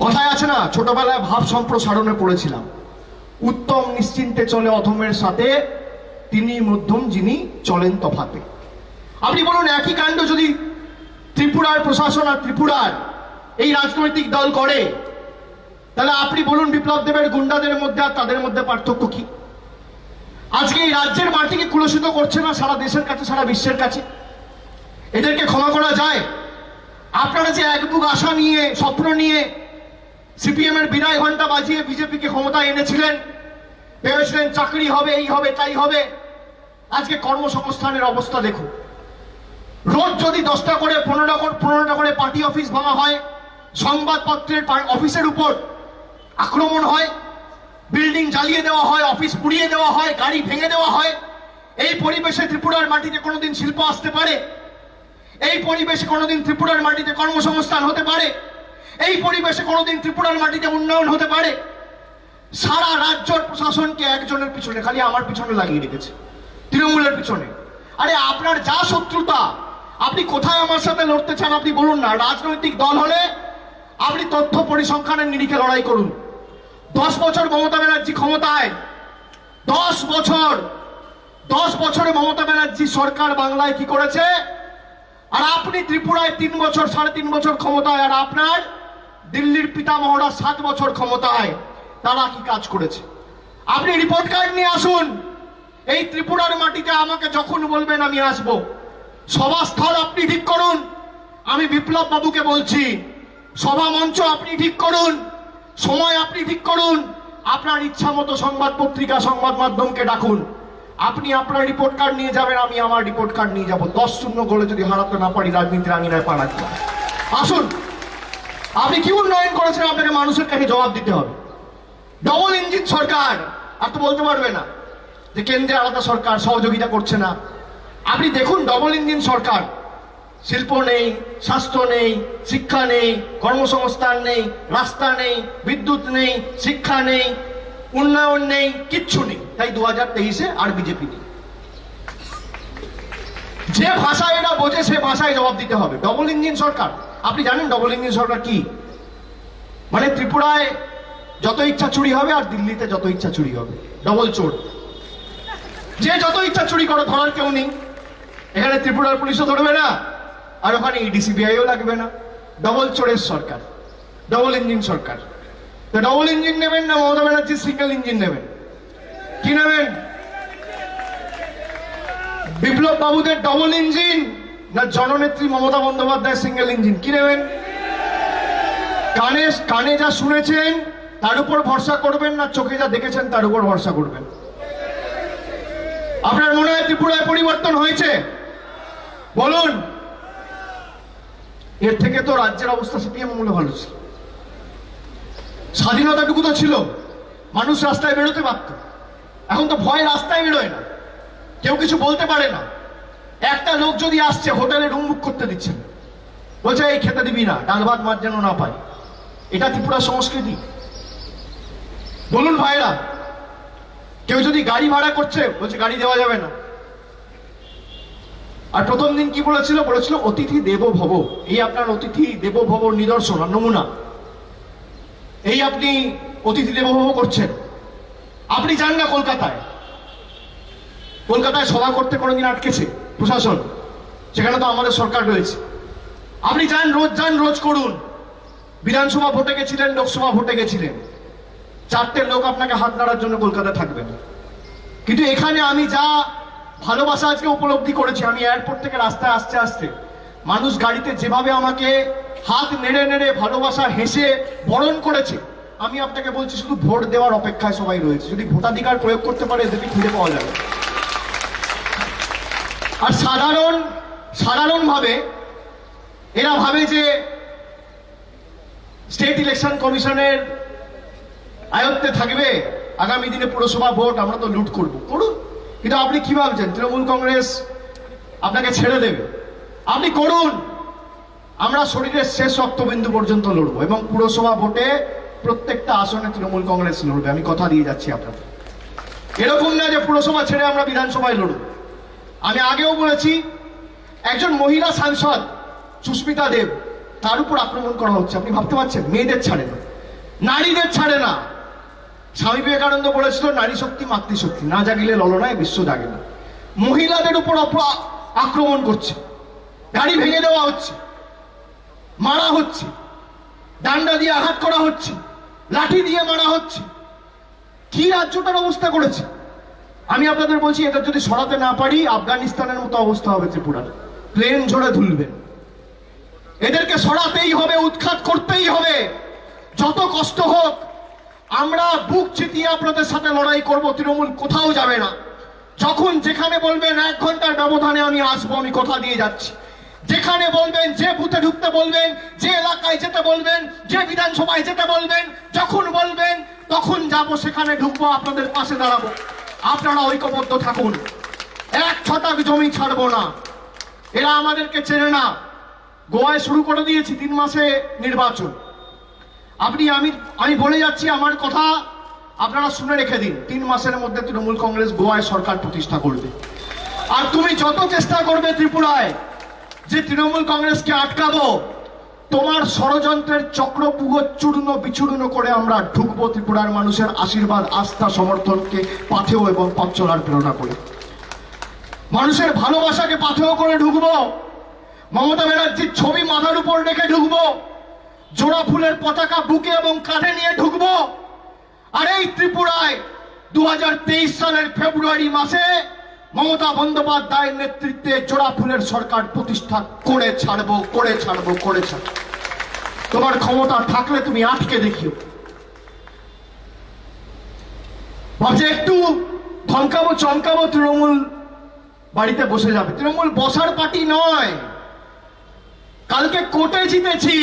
কথায় আছে না, ছোটবেলায় ভাব সম্প্রসারণে পড়েছিলাম, উত্তম নিশ্চিন্তে চলে অধমের সাথে, তিনি মধ্যম যিনি চলেন তফাতে। আপনি বলুন, একই কাণ্ড যদি ত্রিপুরার প্রশাসন আর ত্রিপুরার এই রাজনৈতিক দল করে, তাহলে আপনি বলুন বিপ্লব দেবের গুন্ডাদের মধ্যে আর তাদের মধ্যে পার্থক্য কি? আজকে এই রাজ্যের মাটিকে কুলসিত করছে না সারা দেশের কাছে, সারা বিশ্বের কাছে। এদেরকে ক্ষমা করা যায়? আপনারা যে এক বুক আশা নিয়ে, স্বপ্ন নিয়ে সিপিএম এর বিদায় ঘন্টা বাজিয়ে বিজেপিকে ক্ষমতায় এনেছিলেন, ভেবেছিলেন চাকরি হবে, এই হবে, তাই হবে। আজকে কর্মসংস্থানের অবস্থা দেখুন। রোজ যদি 10টা করে 15টা করে পার্টি অফিস ভাঙা হয়, সংবাদপত্রের অফিসের উপর আক্রমণ হয়, বিল্ডিং জ্বালিয়ে দেওয়া হয়, অফিস পুড়িয়ে দেওয়া হয়, গাড়ি ভেঙে দেওয়া হয়, এই পরিবেশে ত্রিপুরার মাটিতে কোনোদিন শিল্প আসতে পারে? এই পরিবেশে কোনোদিন ত্রিপুরার মাটিতে কর্মসংস্থান হতে পারে? এই পরিবেশে কোনোদিন ত্রিপুরার মাটিতে উন্নয়ন হতে পারে? সারা রাজ্যের প্রশাসনকে একজনের পিছনে, খালি আমার পিছনে লাগিয়ে রেখেছে, তৃণমূলের পিছনে। আরে আপনার যা শত্রুতা, আপনি কোথায় আমার সাথে লড়তে চান আপনি বলুন না। রাজনৈতিক দল হলে আপনি তথ্য পরিসংখ্যানের নিরিখে লড়াই করুন। 10 বছর মমতা ব্যানার্জি ক্ষমতায়, 10 বছরে মমতা ব্যানার্জি সরকার বাংলায় কি করেছে? আর আপনি ত্রিপুরায় 3 বছর, 3.5 বছর ক্ষমতায়, আর আপনার দিল্লির পিতামহরা 7 বছর ক্ষমতায়, তারা কি কাজ করেছে? আপনি রিপোর্ট কার্ড নিয়ে আসুন। এই ত্রিপুরার মাটিতে আমাকে যখন বলবেন আমি আসবো। সভাস্থল আপনি ঠিক করুন। আমি বিপ্লব বাবুকে বলছি, সভা মঞ্চ আপনি ঠিক করুন, সময় আপনি ঠিক করুন। আপনার ইচ্ছা মতো সংবাদ পত্রিকা, সংবাদ মাধ্যমকে ডাকুন। আপনি আপনার রিপোর্ট কার্ড নিয়ে যাবেন, আমি আমার রিপোর্ট কার্ড নিয়ে যাব। 10-0 গোলে যদি হারাতে না পারি, রাজনীতির আঙিনায় পা রাখতে হবে। আসুন, আপনি কি উন্নয়ন করেছেন আপনাকে মানুষের কাছে জবাব দিতে হবে। ডবল ইঞ্জিন সরকার, আর তো বলতে পারবে না যে কেন্দ্রে আলাদা সরকার সহযোগিতা করছে না। আপনি দেখুন, ডবল ইঞ্জিন সরকার, শিল্প নেই, স্বাস্থ্য নেই, শিক্ষা নেই, কর্মসংস্থান নেই, রাস্তা নেই, বিদ্যুৎ নেই, শিক্ষা নেই, উন্নয়ন নেই, কিচ্ছু নেই। তাই 2023-এ আর বিজেপি নেই। যে ভাষায় এরা বোঝে সে ভাষায় জবাব দিতে হবে। ডবল ইঞ্জিন সরকার, আপনি জানেন ডবল ইঞ্জিন সরকার কি? মানে ত্রিপুরায় যত ইচ্ছা চুরি হবে আর দিল্লিতে যত ইচ্ছা চুরি হবে। ডবল চোর, যে যত ইচ্ছা চুরি করো, ধরার কেউ নেই। এখানে ত্রিপুরার পুলিশও ধরবে না, আর ওখানে ইডি সিবিআইও লাগবে না। ডবল চোরের সরকার, ডবল ইঞ্জিন সরকার। তো ডবল ইঞ্জিন নেবেন না মমতা ব্যানার্জি সিঙ্গেল ইঞ্জিন নেবেন? কি নেবেন? বিপ্লব বাবুদের ডবল ইঞ্জিন না জননেত্রী মমতা বন্দ্যোপাধ্যায় সিঙ্গেল ইঞ্জিন? কি নেবেন? কানে যা শুনেছেন তার উপর ভরসা করবেন, না চোখে যা দেখেছেন তার উপর ভরসা করবেন? আপনার মনে হয় ত্রিপুরায় পরিবর্তন হয়েছে? বলুন। এর থেকে তো রাজ্যের অবস্থা সিপিএম আমলে ভালো ছিল। স্বাধীনতাটুকু তো ছিল, মানুষ রাস্তায় বেরোতে পারত। এখন তো ভয় রাস্তায় বেরোয় না, কেউ কিছু বলতে পারে না। একটা লোক যদি আসছে, হোটেলে রুম বুক করতে দিচ্ছে না, বলছে এই খেতে দিবি না, ডাল ভাত মাছ যেন না পায়। এটা ত্রিপুরা সংস্কৃতি? বলুন ভাইরা। কেউ যদি গাড়ি ভাড়া করছে, বলছে গাড়ি দেওয়া যাবে না। আর প্রথম দিন কি বলেছিল? অতিথি দেবো ভব। এই আপনার অতিথি দেবো ভবর নিদর্শন আর নমুনা। এই আপনি অতিথি দেবো ভব করছেন। আপনি যান না কলকাতায়, কলকাতায় সভা করতে কোনোদিন আটকেছে প্রশাসন? সেখানে তো আমাদের সরকার রয়েছে। আপনি যান রোজ করুন। বিধানসভা ভোটে গেছিলেন, লোকসভা ভোটে গেছিলেন, 4টে লোক আপনাকে হাত নাড়ার জন্য কলকাতায় থাকবেন। কিন্তু এখানে আমি যা ভালোবাসা আজকে উপলব্ধি করেছি, আমি এয়ারপোর্ট থেকে রাস্তায় আসতে আসতে মানুষ গাড়িতে যেভাবে আমাকে হাত নেড়ে নেড়ে ভালোবাসা হেসে বরণ করেছে, আমি আপনাকে বলছি শুধু ভোট দেওয়ার অপেক্ষায় সবাই রয়েছে। যদি ভোটাধিকার প্রয়োগ করতে পারে এদেরকে খুঁজে পাওয়া যাবে। আর সাধারণভাবে এরা ভাবে যে স্টেট ইলেকশন কমিশনের আয়ত্তে থাকবে, আগামী দিনে পুরসভা ভোট আমরা তো লুট করুন। কিন্তু আপনি কি ভাবছেন তৃণমূল কংগ্রেস আপনাকে ছেড়ে দেবে? আপনি করুন, আমরা শরীরের শেষ রক্তবিন্দু পর্যন্ত লড়বো এবং পুরসভা ভোটে প্রত্যেকটা আসনে তৃণমূল কংগ্রেস লড়বে, আমি কথা দিয়ে যাচ্ছি আপনাদের। এরকম না যে পুরসভা ছেড়ে আমরা বিধানসভায় লড়ব। আমি আগেও বলেছি, একজন মহিলা সাংসদ সুস্মিতা দেব, তার উপর আক্রমণ করা হচ্ছে। আপনি ভাবতে পারছেন? মেয়েদের ছাড়ে না, নারীদের ছাড়ে না। স্বামী বিবেকানন্দ বলেছিল, নারী শক্তি মাতৃশক্তি, না জাগিলে ললনায় বিশ্ব জাগে না। মহিলাদের উপর আক্রমণ করছে, গাড়ি ভেঙে দেওয়া হচ্ছে, মারা হচ্ছে, ডান্ডা দিয়ে আঘাত করা হচ্ছে, লাঠি দিয়ে মারা হচ্ছে। কি রাজ্যটার অবস্থা করেছে! আমি আপনাদের বলছি, এটা যদি সরাতে না পারি, আফগানিস্তানের মতো অবস্থা হবে ত্রিপুরার। প্লেন ঝরে ধুলবেন। এদেরকে সরাতেই হবে, উৎখাত করতেই হবে। যত কষ্ট হোক, আমরা বুক চিতিয়ে আপনাদের সাথে লড়াই করব। তৃণমূল কোথাও যাবে না। যখন যেখানে বলবেন 1 ঘন্টার ব্যবধানে আমি আসবো, আমি কথা দিয়ে যাচ্ছি। যেখানে বলবেন, যে বুথে ঢুকতে বলবেন, যে এলাকায় যেতে বলবেন, যে বিধানসভায় যেতে বলবেন, যখন বলবেন তখন যাব, সেখানে ঢুকবো, আপনাদের পাশে দাঁড়াবো। আপনারা ঐক্যবদ্ধ থাকুন। 1 ছটাক জমি ছাড়বো না। এরা আমাদেরকে চেনে না। গোয়ায় শুরু করে দিয়েছি 3 মাসে নির্বাচন। আমি বলে যাচ্ছি, আমার কথা আপনারা শুনে রেখে দিন। 3 মাসের মধ্যে তৃণমূল কংগ্রেস গোয়ায় সরকার প্রতিষ্ঠা করবে। আর তুমি যত চেষ্টা করবে ত্রিপুরায় যে তৃণমূল কংগ্রেসকে আটকাবো, তোমার ষড়যন্ত্রের চক্রপুহ চূর্ণ বিচূর্ণ করে আমরা ঢুকবো ত্রিপুরার মানুষের আশীর্বাদ, আস্থা, সমর্থনকে পাথেয় এবং পথ চলার প্রেরণা করে, মানুষের ভালোবাসাকে পাথেয় করে ঢুকবো। মমতা ব্যানার্জির ছবি মাথার উপর রেখে ঢুকবো। জোড়া ফুলের পতাকা বুকে এবং কাঁধে নিয়ে ঢুকবো। আর এই ত্রিপুরায় 2023 সালের ফেব্রুয়ারি মাসে মমতা বন্দ্যোপাধ্যায়ের নেতৃত্বে জোড়া ফুলের সরকার প্রতিষ্ঠা করে ছাড়বো। তোমার ক্ষমতা থাকলে তুমি আটকে দেখিও। ভাবছে একটু ধমকাবো চমকাবো, তৃণমূল বাড়িতে বসে যাবে। তৃণমূল বসার পার্টি নয়। কালকে কোর্টে জিতেছি,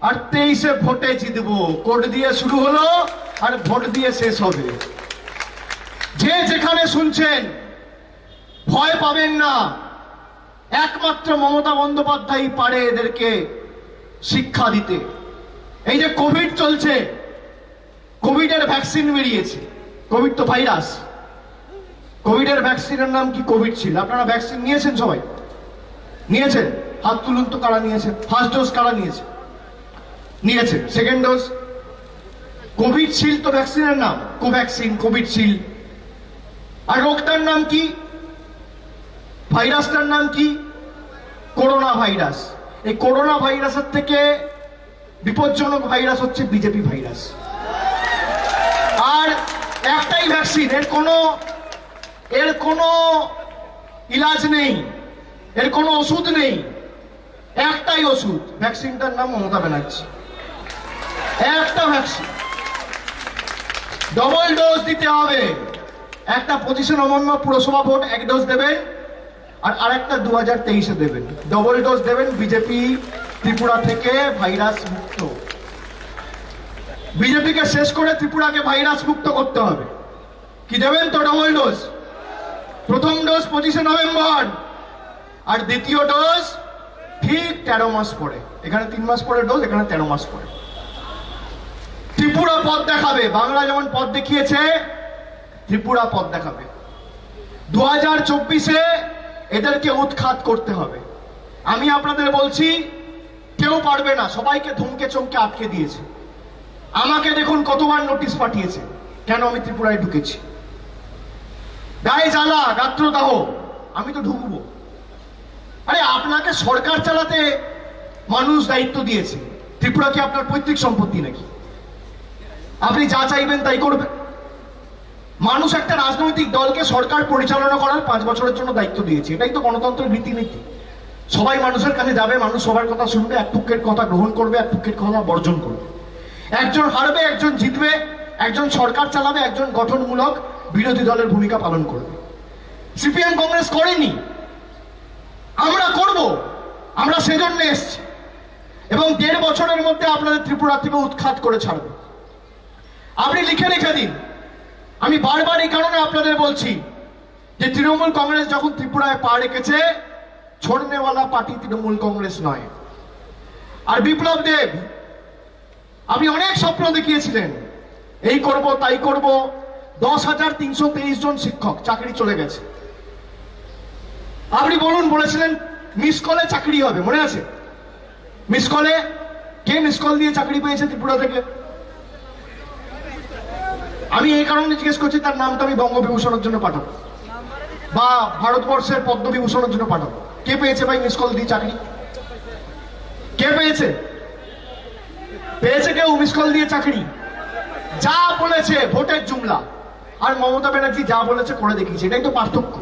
আর 23-এ ভোটে জিতবো। কোর্ট দিয়ে শুরু হলো আর ভোট দিয়ে শেষ হবে। যে যেখানে শুনছেন, ভয় পাবেন না। একমাত্র মমতা বন্দ্যোপাধ্যায় পারে এদেরকে শিক্ষা দিতে। এই যে কোভিড চলছে, কোভিডের ভ্যাকসিন বেরিয়েছে। কোভিড তো ভাইরাস, কোভিডের ভ্যাকসিনের নাম কি কোভিডশিল্ড। আপনারা ভ্যাকসিন নিয়েছেন? সবাই নিয়েছেন? হাত তুলুন তো কারা নিয়েছেন। ফার্স্ট ডোজ কারা নিয়েছেন? Second dose? কোভিডশিল্ড তো ভ্যাকসিনের নাম, কোভ্যাক্সিন, কোভিডশিল্ড। আর রোগটার নাম কি? ভাইরাসটার নাম কি? Corona virus. এই করোনা ভাইরাসের থেকে বিপজ্জনক ভাইরাস হচ্ছে বিজেপি ভাইরাস। আর একটাই ভ্যাকসিন, এর কোনো ইলাজ নেই, এর কোনো ওষুধ নেই। একটাই ওষুধ, ভ্যাকসিনটার নাম মমতা ব্যানার্জি। একটা ভ্যাকসিন, ডবল ডোজ দিতে হবে। একটা 25 নভেম্বর পুরসভা ভোট 1 ডোজ দেবেন, আর আরেকটা 2023-এ দেবেন। ডবল ডোজ দেবেন। বিজেপি ত্রিপুরা থেকে ভাইরাস মুক্ত। বিজেপিকে শেষ করে ত্রিপুরাকে ভাইরাস মুক্ত করতে হবে। কি দেবেন তো? Double dose. প্রথম ডোজ 25 নভেম্বর, আর দ্বিতীয় ডোজ ঠিক 13 মাস পরে। এখানে 3 মাস পরে ডোজ, এখানে 13 মাস পরে। ত্রিপুরা পথ দেখাবে। বাংলা যেমন পথ দেখিয়েছে, ত্রিপুরা পথ দেখাবে। 2024-এ এদেরকে উৎখাত করতে হবে। আমি আপনাদের বলছি, কেউ পারবে না। সবাইকে ধমকে চমকে আটকে দিয়েছে। আমাকে দেখুন কতবার নোটিশ পাঠিয়েছে, কেন আমি ত্রিপুরায় ঢুকেছি। গায়ে জ্বালা, গাত্রদাহ, আমি তো ঢুকবো। আরে আপনাকে সরকার চালাতে মানুষ দায়িত্ব দিয়েছে। ত্রিপুরা কি আপনার পৈতৃক সম্পত্তি নাকি? আপনি যা চাইবেন তাই করবেন? মানুষ একটা রাজনৈতিক দলকে সরকার পরিচালনা করার 5 বছরের জন্য দায়িত্ব দিয়েছে। এটাই তো গণতন্ত্রের রীতিনীতি। সবাই মানুষের কাছে যাবে, মানুষ সবার কথা শুনবে, এক পক্ষের কথা গ্রহণ করবে, এক পক্ষের কথা বর্জন করবে। একজন হারবে, একজন জিতবে, একজন সরকার চালাবে, একজন গঠনমূলক বিরোধী দলের ভূমিকা পালন করবে। সিপিএম কংগ্রেস করেনি, আমরা করব। আমরা সেজন্য এসছি এবং 1.5 বছরের মধ্যে আপনাদের ত্রিপুরা থেকে উৎখাত করে ছাড়বে। আপনি লিখে রেখে দিন। আমি বারবার এই কারণে আপনাদের বলছি যে তৃণমূল কংগ্রেস যখন ত্রিপুরায় পা রেখেছে, ছোড়নেওয়ালা পার্টি তৃণমূল কংগ্রেস নয়। আর বিপ্লব দেব, আপনি অনেক স্বপ্ন দেখিয়েছিলেন, এই করব তাই করব। 10,323 জন শিক্ষক চাকরি চলে গেছে। আপনি বলেছিলেন মিস কলে চাকরি হবে, মনে আছে? মিস কলে কে মিস কল দিয়ে চাকরি পেয়েছে ত্রিপুরা থেকে? আমি এই কারণে জিজ্ঞেস করছি, তার নামটা আমি বঙ্গবিভূষণের জন্য পাঠাবো বা ভারতবর্ষের পদ্মবিভূষণের জন্য পাঠাবো। কে পেয়েছে ভাই মিস কল দিয়ে চাকরি? কে পেয়েছে? পেয়েছে কেউ মিস কল দিয়ে চাকরি? যা বলেছে ভোটের জুমলা, আর মমতা ব্যানার্জি যা বলেছে করে দেখিয়েছে। এটাই তো পার্থক্য।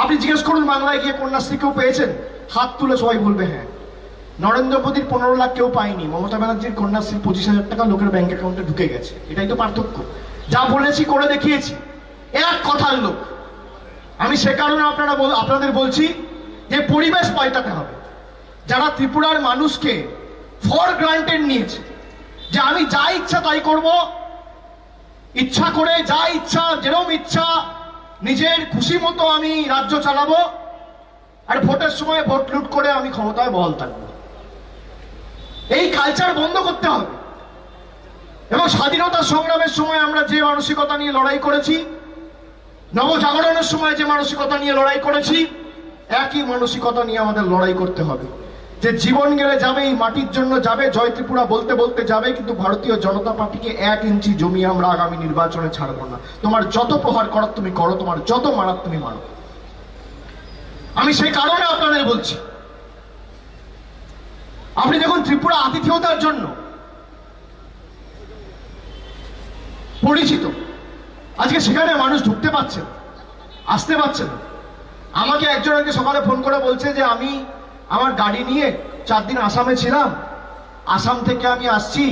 আপনি জিজ্ঞেস করুন বাংলায় গিয়ে কন্যাশ্রী কেউ পেয়েছেন? হাত তুলে সবাই বলবে হ্যাঁ। নরেন্দ্র মোদীর 15 লাখ কেউ পায়নি, মমতা ব্যানার্জির কন্যাশ্রীর 25,000 টাকা লোকের ব্যাংক অ্যাকাউন্টে ঢুকে গেছে। এটাই তো পার্থক্য। যা বলেছি করে দেখিয়েছি, এক কথার লোক। আমি সে কারণে আপনাদের বলছি যে পরিবেশ পাল্টাতে হবে। যারা ত্রিপুরার মানুষকে ফর গ্রান্টেড নিয়েছে যে আমি যা ইচ্ছা তাই করব, ইচ্ছা করে যা ইচ্ছা যেরকম ইচ্ছা নিজের খুশি মতো আমি রাজ্য চালাবো, আর ভোটের সময় ভোট লুট করে আমি ক্ষমতায় বহাল থাকবো, এই কালচার বন্ধ করতে হবে। এবং স্বাধীনতা সংগ্রামের সময় আমরা যে মানসিকতা নিয়ে লড়াই করেছি, নবজাগরণের সময় যে মানসিকতা নিয়ে লড়াই করেছি, একই মানসিকতা নিয়ে আমাদের লড়াই করতে হবে। যে জীবন গেলে যাবে, এই মাটির জন্য যাবে, জয় ত্রিপুরা বলতে বলতে যাবে, কিন্তু ভারতীয় জনতা পার্টিকে 1 ইঞ্চি জমি আমরা আগামী নির্বাচনে ছাড়বো না। তোমার যত প্রহার করার তুমি করো, তোমার যত মারার তুমি মারো। আমি সেই কারণে আপনাদের বলছি, আপনি দেখুন ত্রিপুরা আতিথেয়তার জন্য পরিচিত। আজকে সেখানে মানুষ ঢুকতে পারছে না, আসতে পারছে না। আমাকে একজন আজকে সকালে ফোন করে বলছে যে আমি আমার গাড়ি নিয়ে 4 দিন আসামে ছিলাম, আসাম থেকে আমি আসছি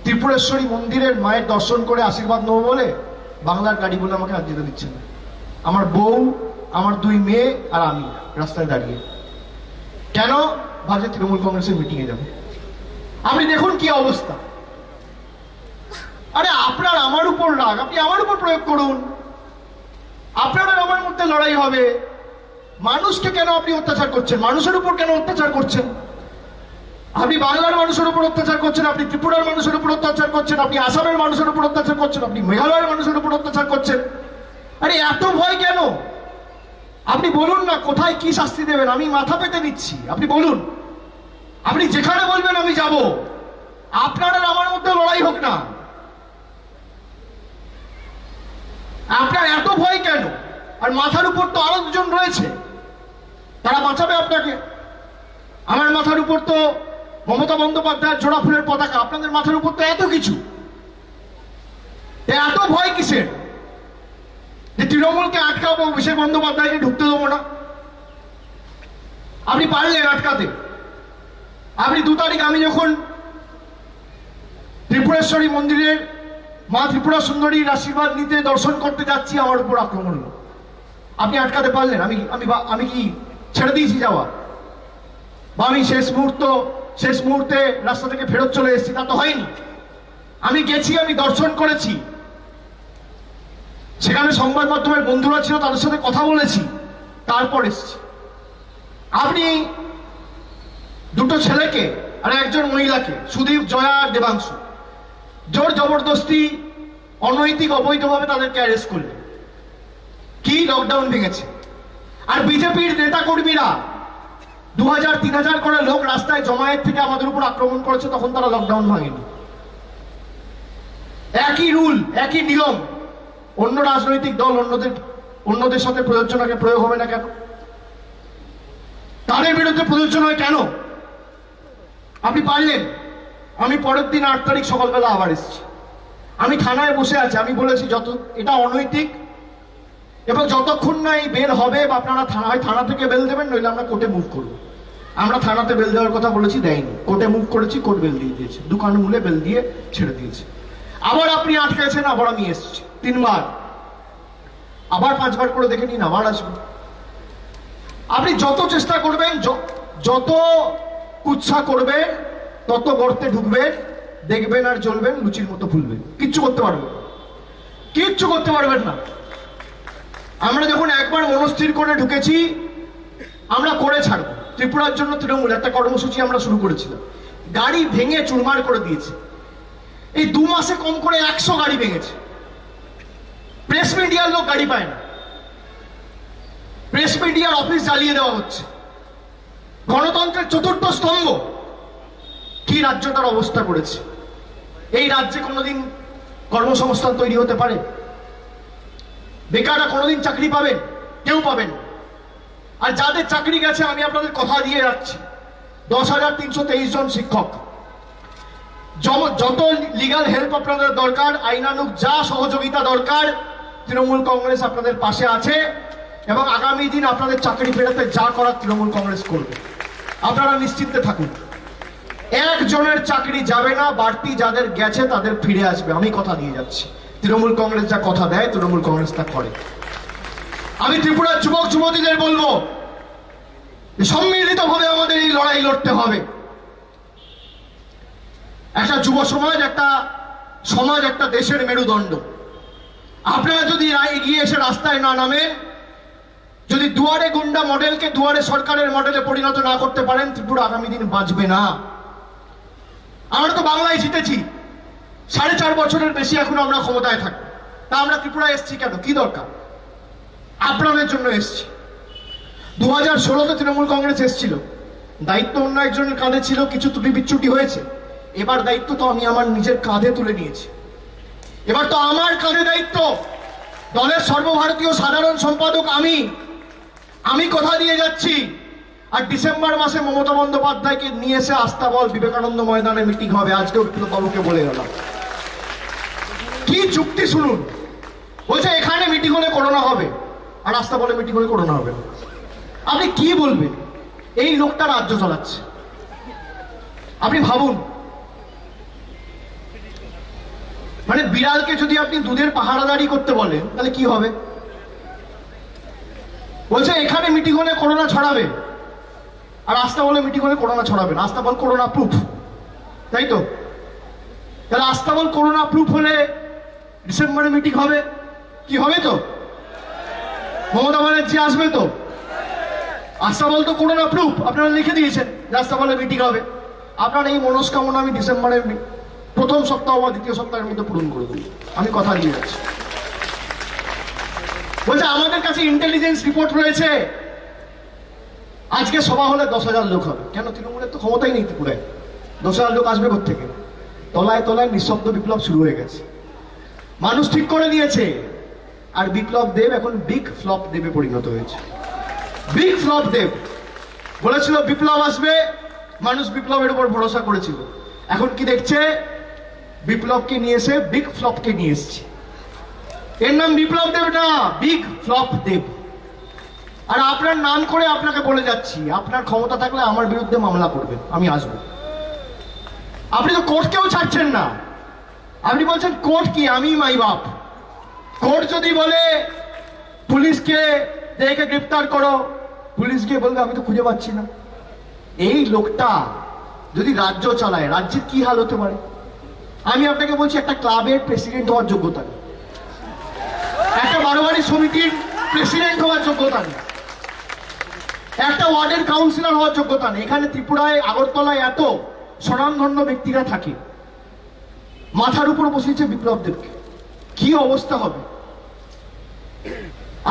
ত্রিপুরেশ্বরী মন্দিরের মায়ের দর্শন করে আশীর্বাদ নেবো বলে, বাংলার গাড়ি বলে আমাকে আর যেতে দিচ্ছে না। আমার বউ, আমার 2 মেয়ে আর আমি রাস্তায় দাঁড়িয়ে। কেন? ভাবছে তৃণমূল কংগ্রেসের মিটিংয়ে যাবে। আপনি দেখুন কি অবস্থা। আরে আপনার আমার উপর রাগ, আপনি আমার উপর প্রয়োগ করুন, আপনার আর আমার মধ্যে লড়াই হবে। মানুষকে কেন আপনি অত্যাচার করছেন? মানুষের উপর কেন অত্যাচার করছেন? আপনি বাংলার মানুষের উপর অত্যাচার করছেন, আপনি ত্রিপুরার মানুষের উপর অত্যাচার করছেন, আপনি আসামের মানুষের উপর অত্যাচার করছেন, আপনি মেঘালয়ের মানুষের উপর অত্যাচার করছেন। আরে এত ভয় কেন? আপনি বলুন না কোথায় কি শাস্তি দেবেন, আমি মাথা পেতে নিচ্ছি। আপনি বলুন, আপনি যেখানে বলবেন আমি যাব। আপনার আর আমার মধ্যে লড়াই হোক না। আপনার এত ভয় কেন? আর মাথার উপর তো আরো 2 জন রয়েছে, তারা বাঁচাবে আপনাকে। আমার মাথার উপর তো মমতা বন্দ্যোপাধ্যায়ের জোড়া ফুলের পতাকা, আপনাদের মাথার উপর তো এত কিছু। এত ভয় কিসের? যে তৃণমূলকে আটকাবো, অভিষেক বন্দ্যোপাধ্যায়কে ঢুকতে দেবো না। আপনি পারলেন আটকাতে। আপনি 2 তারিখ আমি যখন ত্রিপুরেশ্বরী মন্দিরের মা ত্রিপুরা সুন্দরীর আশীর্বাদ নিতে দর্শন করতে যাচ্ছি, আমার উপর আক্রমণ হলো। আপনি আটকাতে পারলেন? আমি কি ছেড়ে দিয়েছি যাওয়া? বা আমি শেষ মুহূর্তে রাস্তা থেকে ফেরত চলে এসেছি? তা তো হয়নি। আমি গেছি, আমি দর্শন করেছি, সেখানে সংবাদ মাধ্যমের বন্ধুরা ছিল, তাদের সাথে কথা বলেছি, তারপর এসেছি। আপনি 2 ছেলেকে আর 1 মহিলাকে, সুদীপ, জয়া আর দেবাংশু, জোর জবরদস্তি অনৈতিক অবৈধভাবে তাদেরকে অ্যারেস্ট করলেন। কি লকডাউন ভেঙেছে? আর বিজেপির নেতা কর্মীরা 2000-3000 করে লোক রাস্তায় জমায়েত থেকে আমাদের উপর আক্রমণ করেছে, তখন তারা লকডাউন ভাঙেনি। একই রুল, একই নিয়ম, অন্য রাজনৈতিক দল অন্যদের সাথে প্রযোজনাকে প্রয়োগ হবে না কেন? তাদের বিরুদ্ধে প্রযোজ্য নয় কেন? আপনি পারলেন। আমি পরের দিন 8 তারিখ সকালবেলা আবার এসেছি। আমি থানায় বসে আছি, আমি বলেছি এটা অনৈতিক, এবং যতক্ষণ না এই বেল হবে বা আপনারা থানা থেকে বেল দেবেন, নইলে আমরা কোর্টে মুভ করবো। আমরা থানাতে বেল দেওয়ার কথা বলেছি, দেয়নি। কোর্টে মুভ করেছি, কোর্ট বেল দিয়ে দিয়েছে, দোকান মূলে বেল দিয়ে ছেড়ে দিয়েছে। আবার আপনি আটকেছেন, আবার আমি এসেছি 3 বার, আবার 5 বার করে দেখে নিন, আবার আসবেন। আপনি যত চেষ্টা করবেন, যত কুৎসা করবেন, তত গর্তে ঢুকবেন, দেখবেন আর জ্বলবেন, লুচির মতো ফুলবেন, কিচ্ছু করতে পারবেন, কিচ্ছু করতে পারবেন না। আমরা যখন একবার মনস্থির করে ঢুকেছি, আমরা করে ছাড়বো। ত্রিপুরার জন্য তৃণমূল একটা কর্মসূচি আমরা শুরু করেছিলাম, গাড়ি ভেঙে চুরমার করে দিয়েছে। এই 2 মাসে কম করে 100 গাড়ি ভেঙেছে। প্রেস মিডিয়ার লোক গাড়ি পায় না, প্রেস মিডিয়ার অফিস জ্বালিয়ে দেওয়া হচ্ছে। গণতন্ত্রের 4র্থ স্তম্ভ কি রাজ্যটার অবস্থা করেছে। এই রাজ্যে কোনোদিন কর্মসংস্থান তৈরি হতে পারে? বেকাররা কোনোদিন চাকরি পাবেন? কেউ পাবেন। আর যাদের চাকরি গেছে, আমি আপনাদের কথা দিয়ে রাখছি, 10,323 জন শিক্ষক। যত লিগাল হেল্প আপনাদের দরকার, আইনানুগ যা সহযোগিতা দরকার, তৃণমূল কংগ্রেস আপনাদের পাশে আছে, এবং আগামী দিন আপনাদের চাকরি ফেরাতে যা করার তৃণমূল কংগ্রেস করবে। আপনারা নিশ্চিন্তে থাকুন, একজনের চাকরি যাবে না, বাড়তি যাদের গেছে তাদের ফিরে আসবে, আমি কথা দিয়ে যাচ্ছি। তৃণমূল কংগ্রেস যা কথা দেয়, তৃণমূল কংগ্রেস তা করে। আমি ত্রিপুরার যুবক যুবতীদের বলবো, সম্মিলিতভাবে আমাদের এই লড়াই লড়তে হবে। একটা যুব সমাজ, একটা সমাজ, একটা দেশের মেরুদণ্ড। আপনারা যদি এগিয়ে এসে রাস্তায় না নামেন, যদি দুয়ারে গুন্ডা মডেলকে দুয়ারে সরকারের মডেলে পরিণত না করতে পারেন, ত্রিপুরা আগামী দিন বাঁচবে না। আমরা তো বাংলায় জিতেছি, 4.5 বছরের বেশি এখন আমরা ক্ষমতায় থাকি। তা আমরা ত্রিপুরায় এসেছি কেন? কি দরকার? আপনাদের জন্য এসেছি। 2016-তে তৃণমূল কংগ্রেস এসেছিল, দায়িত্ব অন্য একজনের কাঁধে ছিল, কিছু ত্রুটি বিচ্যুটি হয়েছে। এবার দায়িত্ব তো আমি আমার নিজের কাঁধে তুলে নিয়েছি। এবার তো আমার কাঁধে দায়িত্ব। দলের সর্বভারতীয় সাধারণ সম্পাদক আমি কথা দিয়ে যাচ্ছি। আর ডিসেম্বর মাসে মমতা বন্দ্যোপাধ্যায়কে নিয়ে এসে আস্তাবল বিবেকানন্দ ময়দানে মিটিং হবে। আজকেও বাবুকে বলে গেলাম, কি যুক্তি শুনুন। বলছে এখানে মিটিং হলে করোনা হবে, আর আস্তাবলে মিটিং হলে করোনা হবে না। আপনি কি বলবেন? এই লোকটা রাজ্য চালাচ্ছে। আপনি ভাবুন, মানে বিড়ালকে যদি আপনি দুধের পাহারাদারি করতে বলেন, তাহলে কি হবে? বলছে এখানে মিটিং হলে করোনা ছড়াবে, আর আস্তাবলে মিটিং হলে করোনা ছড়াবে না। আস্তাবল করোনা প্রুফ, তাই তো? তাহলে আস্তাবল করোনা প্রুফ হলে ডিসেম্বরে মিটিং হবে, কি হবে? তো মমতা ব্যানার্জি আসবে তো? আস্তাবল তো করোনা প্রুফ, আপনারা লিখে দিয়েছেন যে আস্তাবলে মিটিং হবে। আপনার এই মনস্কামনা আমি ডিসেম্বরের 1ম সপ্তাহ বা 2য় সপ্তাহের মধ্যে পূরণ করে দেব, আমি কথা দিয়ে যাচ্ছি। বলছে আমাদের কাছে ইন্টেলিজেন্স রিপোর্ট রয়েছে, আজকে সভা হলে 10,000 লোক হবে। কেন? তৃণমূলের তো ক্ষমতাই নেই ত্রিপুরায়, 10,000 লোক আসবে কোত্থেকে? তলায় তলায় নিঃশব্দ বিপ্লব শুরু হয়ে গেছে, মানুষ ঠিক করে দিয়েছে। আর বিপ্লব দেব এখন বিগ ফ্লপ দেবে পরিণত হয়েছে। বিগ ফ্লপ দেব বলেছিল বিপ্লব আসবে, মানুষ বিপ্লবের উপর ভরসা করেছিল। এখন কি দেখছে? বিপ্লবকে নিয়ে এসে বিগ ফ্লপকে নিয়ে এসছে। এর নাম বিপ্লব দেব না, বিগ ফ্লপ দেব। আর আপনার নাম করে আপনাকে বলে যাচ্ছি, আপনার ক্ষমতা থাকলে আমার বিরুদ্ধে মামলা করবেন, আমি আসবো। আপনি তো কোর্টকেও ছাড়ছেন না। আপনি বলছেন কোর্ট কি? আমি মাই বাপ। কোর্ট যদি বলে পুলিশকে দেখে গ্রেফতার করো, পুলিশ গিয়ে বলবে আমি তো খুঁজে পাচ্ছি না। এই লোকটা যদি রাজ্য চালায়, রাজ্যের কি হাল হতে পারে? আমি আপনাকে বলছি, একটা ক্লাবের প্রেসিডেন্ট হওয়ার যোগ্যতা নেই, একটা বারোয়ারি সমিতির প্রেসিডেন্ট হওয়ার যোগ্যতা নেই, একটা ওয়ার্ডের কাউন্সিলর হওয়ার যোগ্যতা নেই। এখানে ত্রিপুরায় আগরতলায় এত স্বনামধন্য ব্যক্তিরা থাকে, মাথার উপর বসিয়েছে বিপ্লব দেবকে। কি অবস্থা হবে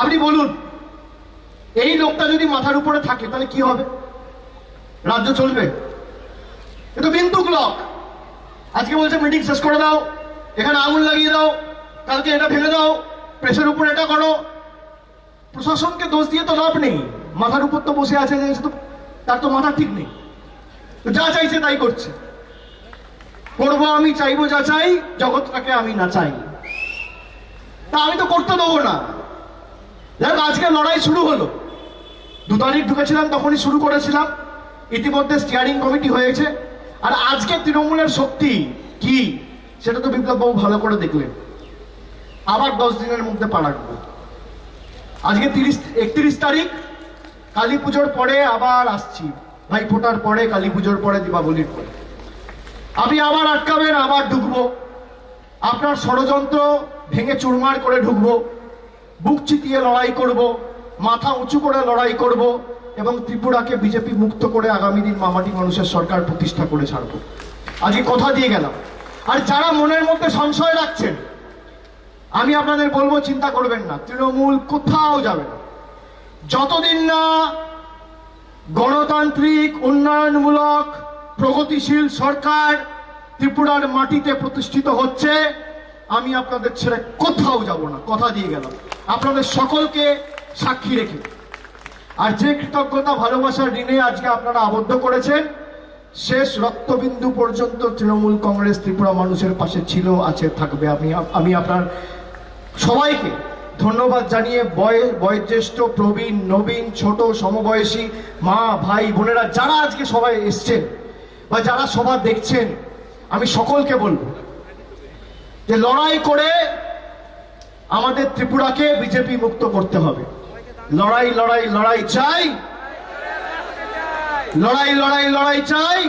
আপনি বলুন? এই লোকটা যদি মাথার উপরে থাকে তাহলে কি হবে? রাজ্য চলবে? এ তো বিন্দু ব্লক। আজকে বলছে মিটিং শেষ করে দাও, এখানে আগুন লাগিয়ে দাও, কালকে এটা ভেঙে দাও, প্রেসের উপর এটা করো। প্রশাসনকে দোষ দিয়ে তো লাভ নেই, মাথার উপর তো বসে আছে, যে তার তো মাথা ঠিক নেই, যা চাইছে তাই করছে। করবো আমি, চাইবো যা চাই, জগৎটাকে আমি না চাই, তা আমি তো করতে দেবো না। দেখ, আজকে লড়াই শুরু হলো, 2 তারিখ ঢুকেছিলাম তখনই শুরু করেছিলাম, ইতিমধ্যে স্টিয়ারিং কমিটি হয়েছে। আর আজকে তৃণমূলের শক্তি কি সেটা তো বিপ্লব বাবু ভালো করে দেখলেন। আবার 10 দিনের মধ্যে পা রাখবো। আজকে 31 তারিখ, কালী পুজোর পরে আবার আসছি, ভাই ফোটার পরে, কালী পুজোর পরে, দীপাবলির পরে আপনি আবার আটকাবেন, আবার ঢুকবো, আপনার ষড়যন্ত্র ভেঙে চুরমার করে ঢুকবো, বুক চিতিয়ে লড়াই করব, মাথা উঁচু করে লড়াই করব, এবং ত্রিপুরাকে বিজেপি মুক্ত করে আগামী দিন মামাটি মানুষের সরকার প্রতিষ্ঠা করে ছাড়বো। আজকে কথা দিয়ে গেলাম। আর যারা মনের মধ্যে সংশয় রাখছেন, আমি আপনাদের বলবো, চিন্তা করবেন না, তৃণমূল কোথাও যাবে না। যতদিন না গণতান্ত্রিক, উন্নয়নমূলক, প্রগতিশীল সরকার ত্রিপুরার মাটিতে প্রতিষ্ঠিত হচ্ছে, আমি আপনাদের ছেড়ে কোথাও যাব না, কথা দিয়ে গেলাম আপনাদের সকলকে সাক্ষী রেখে। আর যে কৃতজ্ঞতা, ভালোবাসার ঋণে আজকে আপনারা আবদ্ধ করেছেন, শেষ রক্তবিন্দু পর্যন্ত তৃণমূল কংগ্রেস ত্রিপুরা মানুষের পাশে ছিল, আছে, থাকবে। আমি আপনার সবাইকে ধন্যবাদ জানিয়ে, বয়োজ্যেষ্ঠ, প্রবীণ, নবীন, ছোট, সমবয়সী, মা, ভাই, বোনেরা যারা আজকে সবাই এসছেন বা যারা সভা দেখছেন, আমি সকলকে বলবো যে লড়াই করে আমাদের ত্রিপুরাকে বিজেপি মুক্ত করতে হবে। লড়াই লড়াই লড়াই চাই, লড়াই লড়াই লড়াই চাই,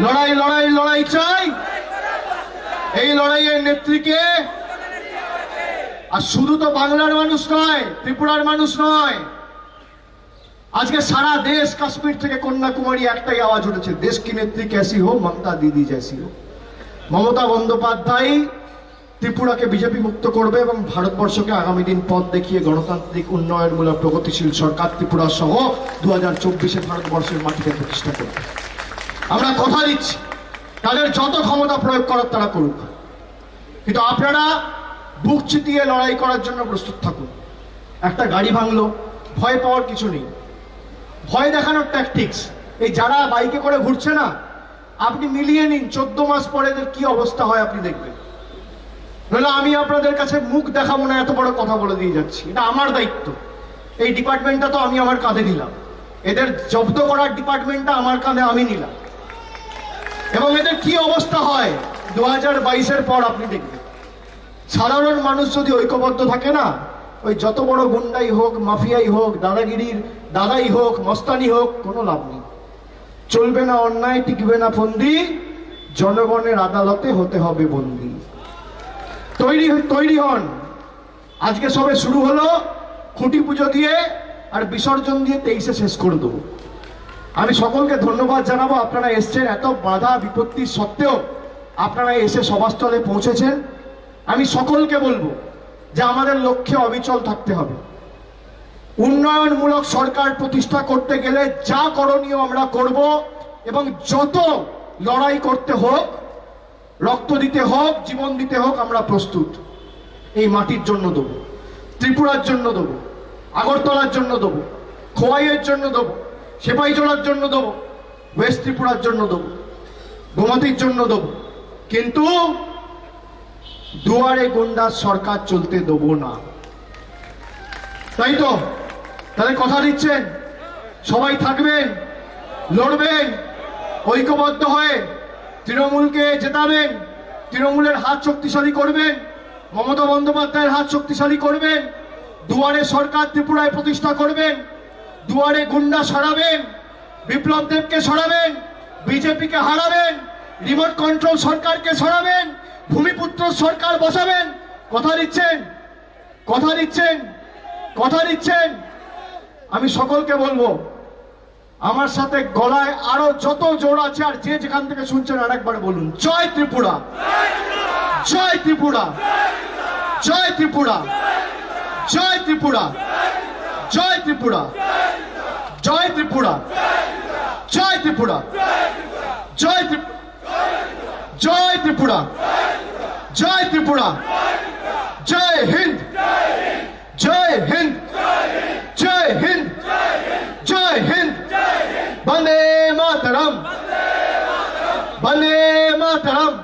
লড়াই লড়াই লড়াই চাই। এই লড়াইয়ের নেত্রীকে, আর শুধু তো বাংলার মানুষ নয়, ত্রিপুরার মানুষ নয়, আজকে সারা দেশ, কাশ্মীর থেকে কন্যাকুমারী একটাই আওয়াজ উঠেছে, দেশ কি নেত্রী कैसी हो, মমতা দিদি जैसी हो। মমতা বন্দ্যোপাধ্যায় ত্রিপুরাকে বিজেপি মুক্ত করবে এবং ভারতবর্ষকে আগামী দিন পথ দেখিয়ে গণতান্ত্রিক, উন্নয়নমূলক, প্রগতিশীল সরকার ত্রিপুরা সহ 2024-এ ভারতবর্ষের মাটিতে প্রতিষ্ঠা করবে। আমরা কথা দিচ্ছি, তাদের যত ক্ষমতা প্রয়োগ করার তারা করুক, কিন্তু আপনারা বুক চিতিয়ে লড়াই করার জন্য প্রস্তুত থাকুন। একটা গাড়ি ভাঙলো, ভয় পাওয়ার কিছু নেই, ভয় দেখানোর ট্যাকটিক্স। এই যারা বাইকে করে ঘুরছে না, আপনি মিলিয়ে নিন 14 মাস পরে এদের কি অবস্থা হয়, আপনি দেখবেন। নইলে আমি আপনাদের কাছে মুখ দেখাবো না, এত বড় কথা বলে দিয়ে যাচ্ছি, এটা আমার দায়িত্ব। এই ডিপার্টমেন্টটা তো আমি আমার কাঁধে নিলাম, এদের জব্দ করার ডিপার্টমেন্টটা আমার কাঁধে আমি নিলাম, এবং এদের কি অবস্থা হয় 2022-এর পর আপনি দেখবেন। সাধারণ মানুষ যদি ঐক্যবদ্ধ থাকে না, ওই যত বড় গুন্ডাই হোক, মাফিয়াই হোক, দাদাগিরির দাদাই হোক, মস্তানি হোক, কোনো লাভ নেই। চলবে না অন্যায়, টিকবে না ফন্দি, জনগণের আদালতে হতে হবে বন্দী। তৈরি হন। আজকে সবে শুরু হলো, খুঁটি পুজো দিয়ে আর বিসর্জন দিয়ে 23-এ শেষ করে দেবো। আমি সকলকে ধন্যবাদ জানাবো, আপনারা এসছেন, এত বাধা বিপত্তির সত্ত্বেও আপনারা এসে সভাস্থলে পৌঁছেছেন। আমি সকলকে বলবো যে আমাদের লক্ষ্যে অবিচল থাকতে হবে। উন্নয়নমূলক সরকার প্রতিষ্ঠা করতে গেলে যা করণীয় আমরা করব, এবং যত লড়াই করতে হোক, রক্ত দিতে হোক, জীবন দিতে হোক, আমরা প্রস্তুত। এই মাটির জন্য দেবো, ত্রিপুরার জন্য দেবো, আগরতলার জন্য দেবো, খোয়াইয়ের জন্য দেবো, সেপাইজোড়ার জন্য দেবো, ওয়েস্ট ত্রিপুরার জন্য দেবো, গোমতীর জন্য দেবো, কিন্তু দুয়ারে গুন্ডার সরকার চলতে দেবো না। তাই তো? তাহলে কথা দিচ্ছেন, সবাই থাকবেন, লড়বেন, ঐক্যবদ্ধ হয়ে তৃণমূলকে জেতাবেন, তৃণমূলের হাত শক্তিশালী করবেন, মমতা বন্দ্যোপাধ্যায়ের হাত শক্তিশালী করবেন, দুয়ারে সরকার ত্রিপুরায় প্রতিষ্ঠা করবেন, দুয়ারে গুন্ডা সরাবেন, বিপ্লব দেবকে সরাবেন, বিজেপিকে হারাবেন, রিমোট কন্ট্রোল সরকারকে সরাবেন, ভূমিপুত্র সরকার বসাবেন। কথা দিচ্ছেন? কথা দিচ্ছেন? কথা দিচ্ছেন? আমি সকলকে বলবো, আমার সাথে গলায় আরো যত জোর আছে, আর যে যেখান থেকে শুনছেন আরেকবার বলুন, জয় ত্রিপুরা, জয় ত্রিপুরা, জয় ত্রিপুরা, জয় ত্রিপুরা, জয় ত্রিপুরা, জয় ত্রিপুরা, জয় ত্রিপুরা, জয় ত্রিপুরা, জয় ত্রিপুরা, জয় ত্রিপুরা, जय हिंद जय हिंद जय हिंद जय हिंद वंदे मातरम वंदे मातरम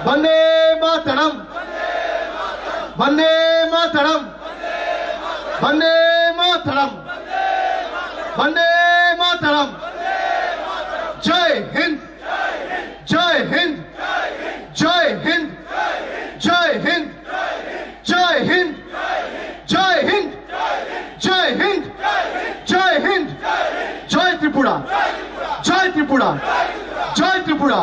वंदे मातरम वंदे मातरम वंदे मातरम वंदे मातरम जय हिंद जय हिंद जय हिंद जय हिंद जय हिंद जय हिंद जय हिंद जय हिंद जय त्रिपुरा जय त्रिपुरा जय त्रिपुरा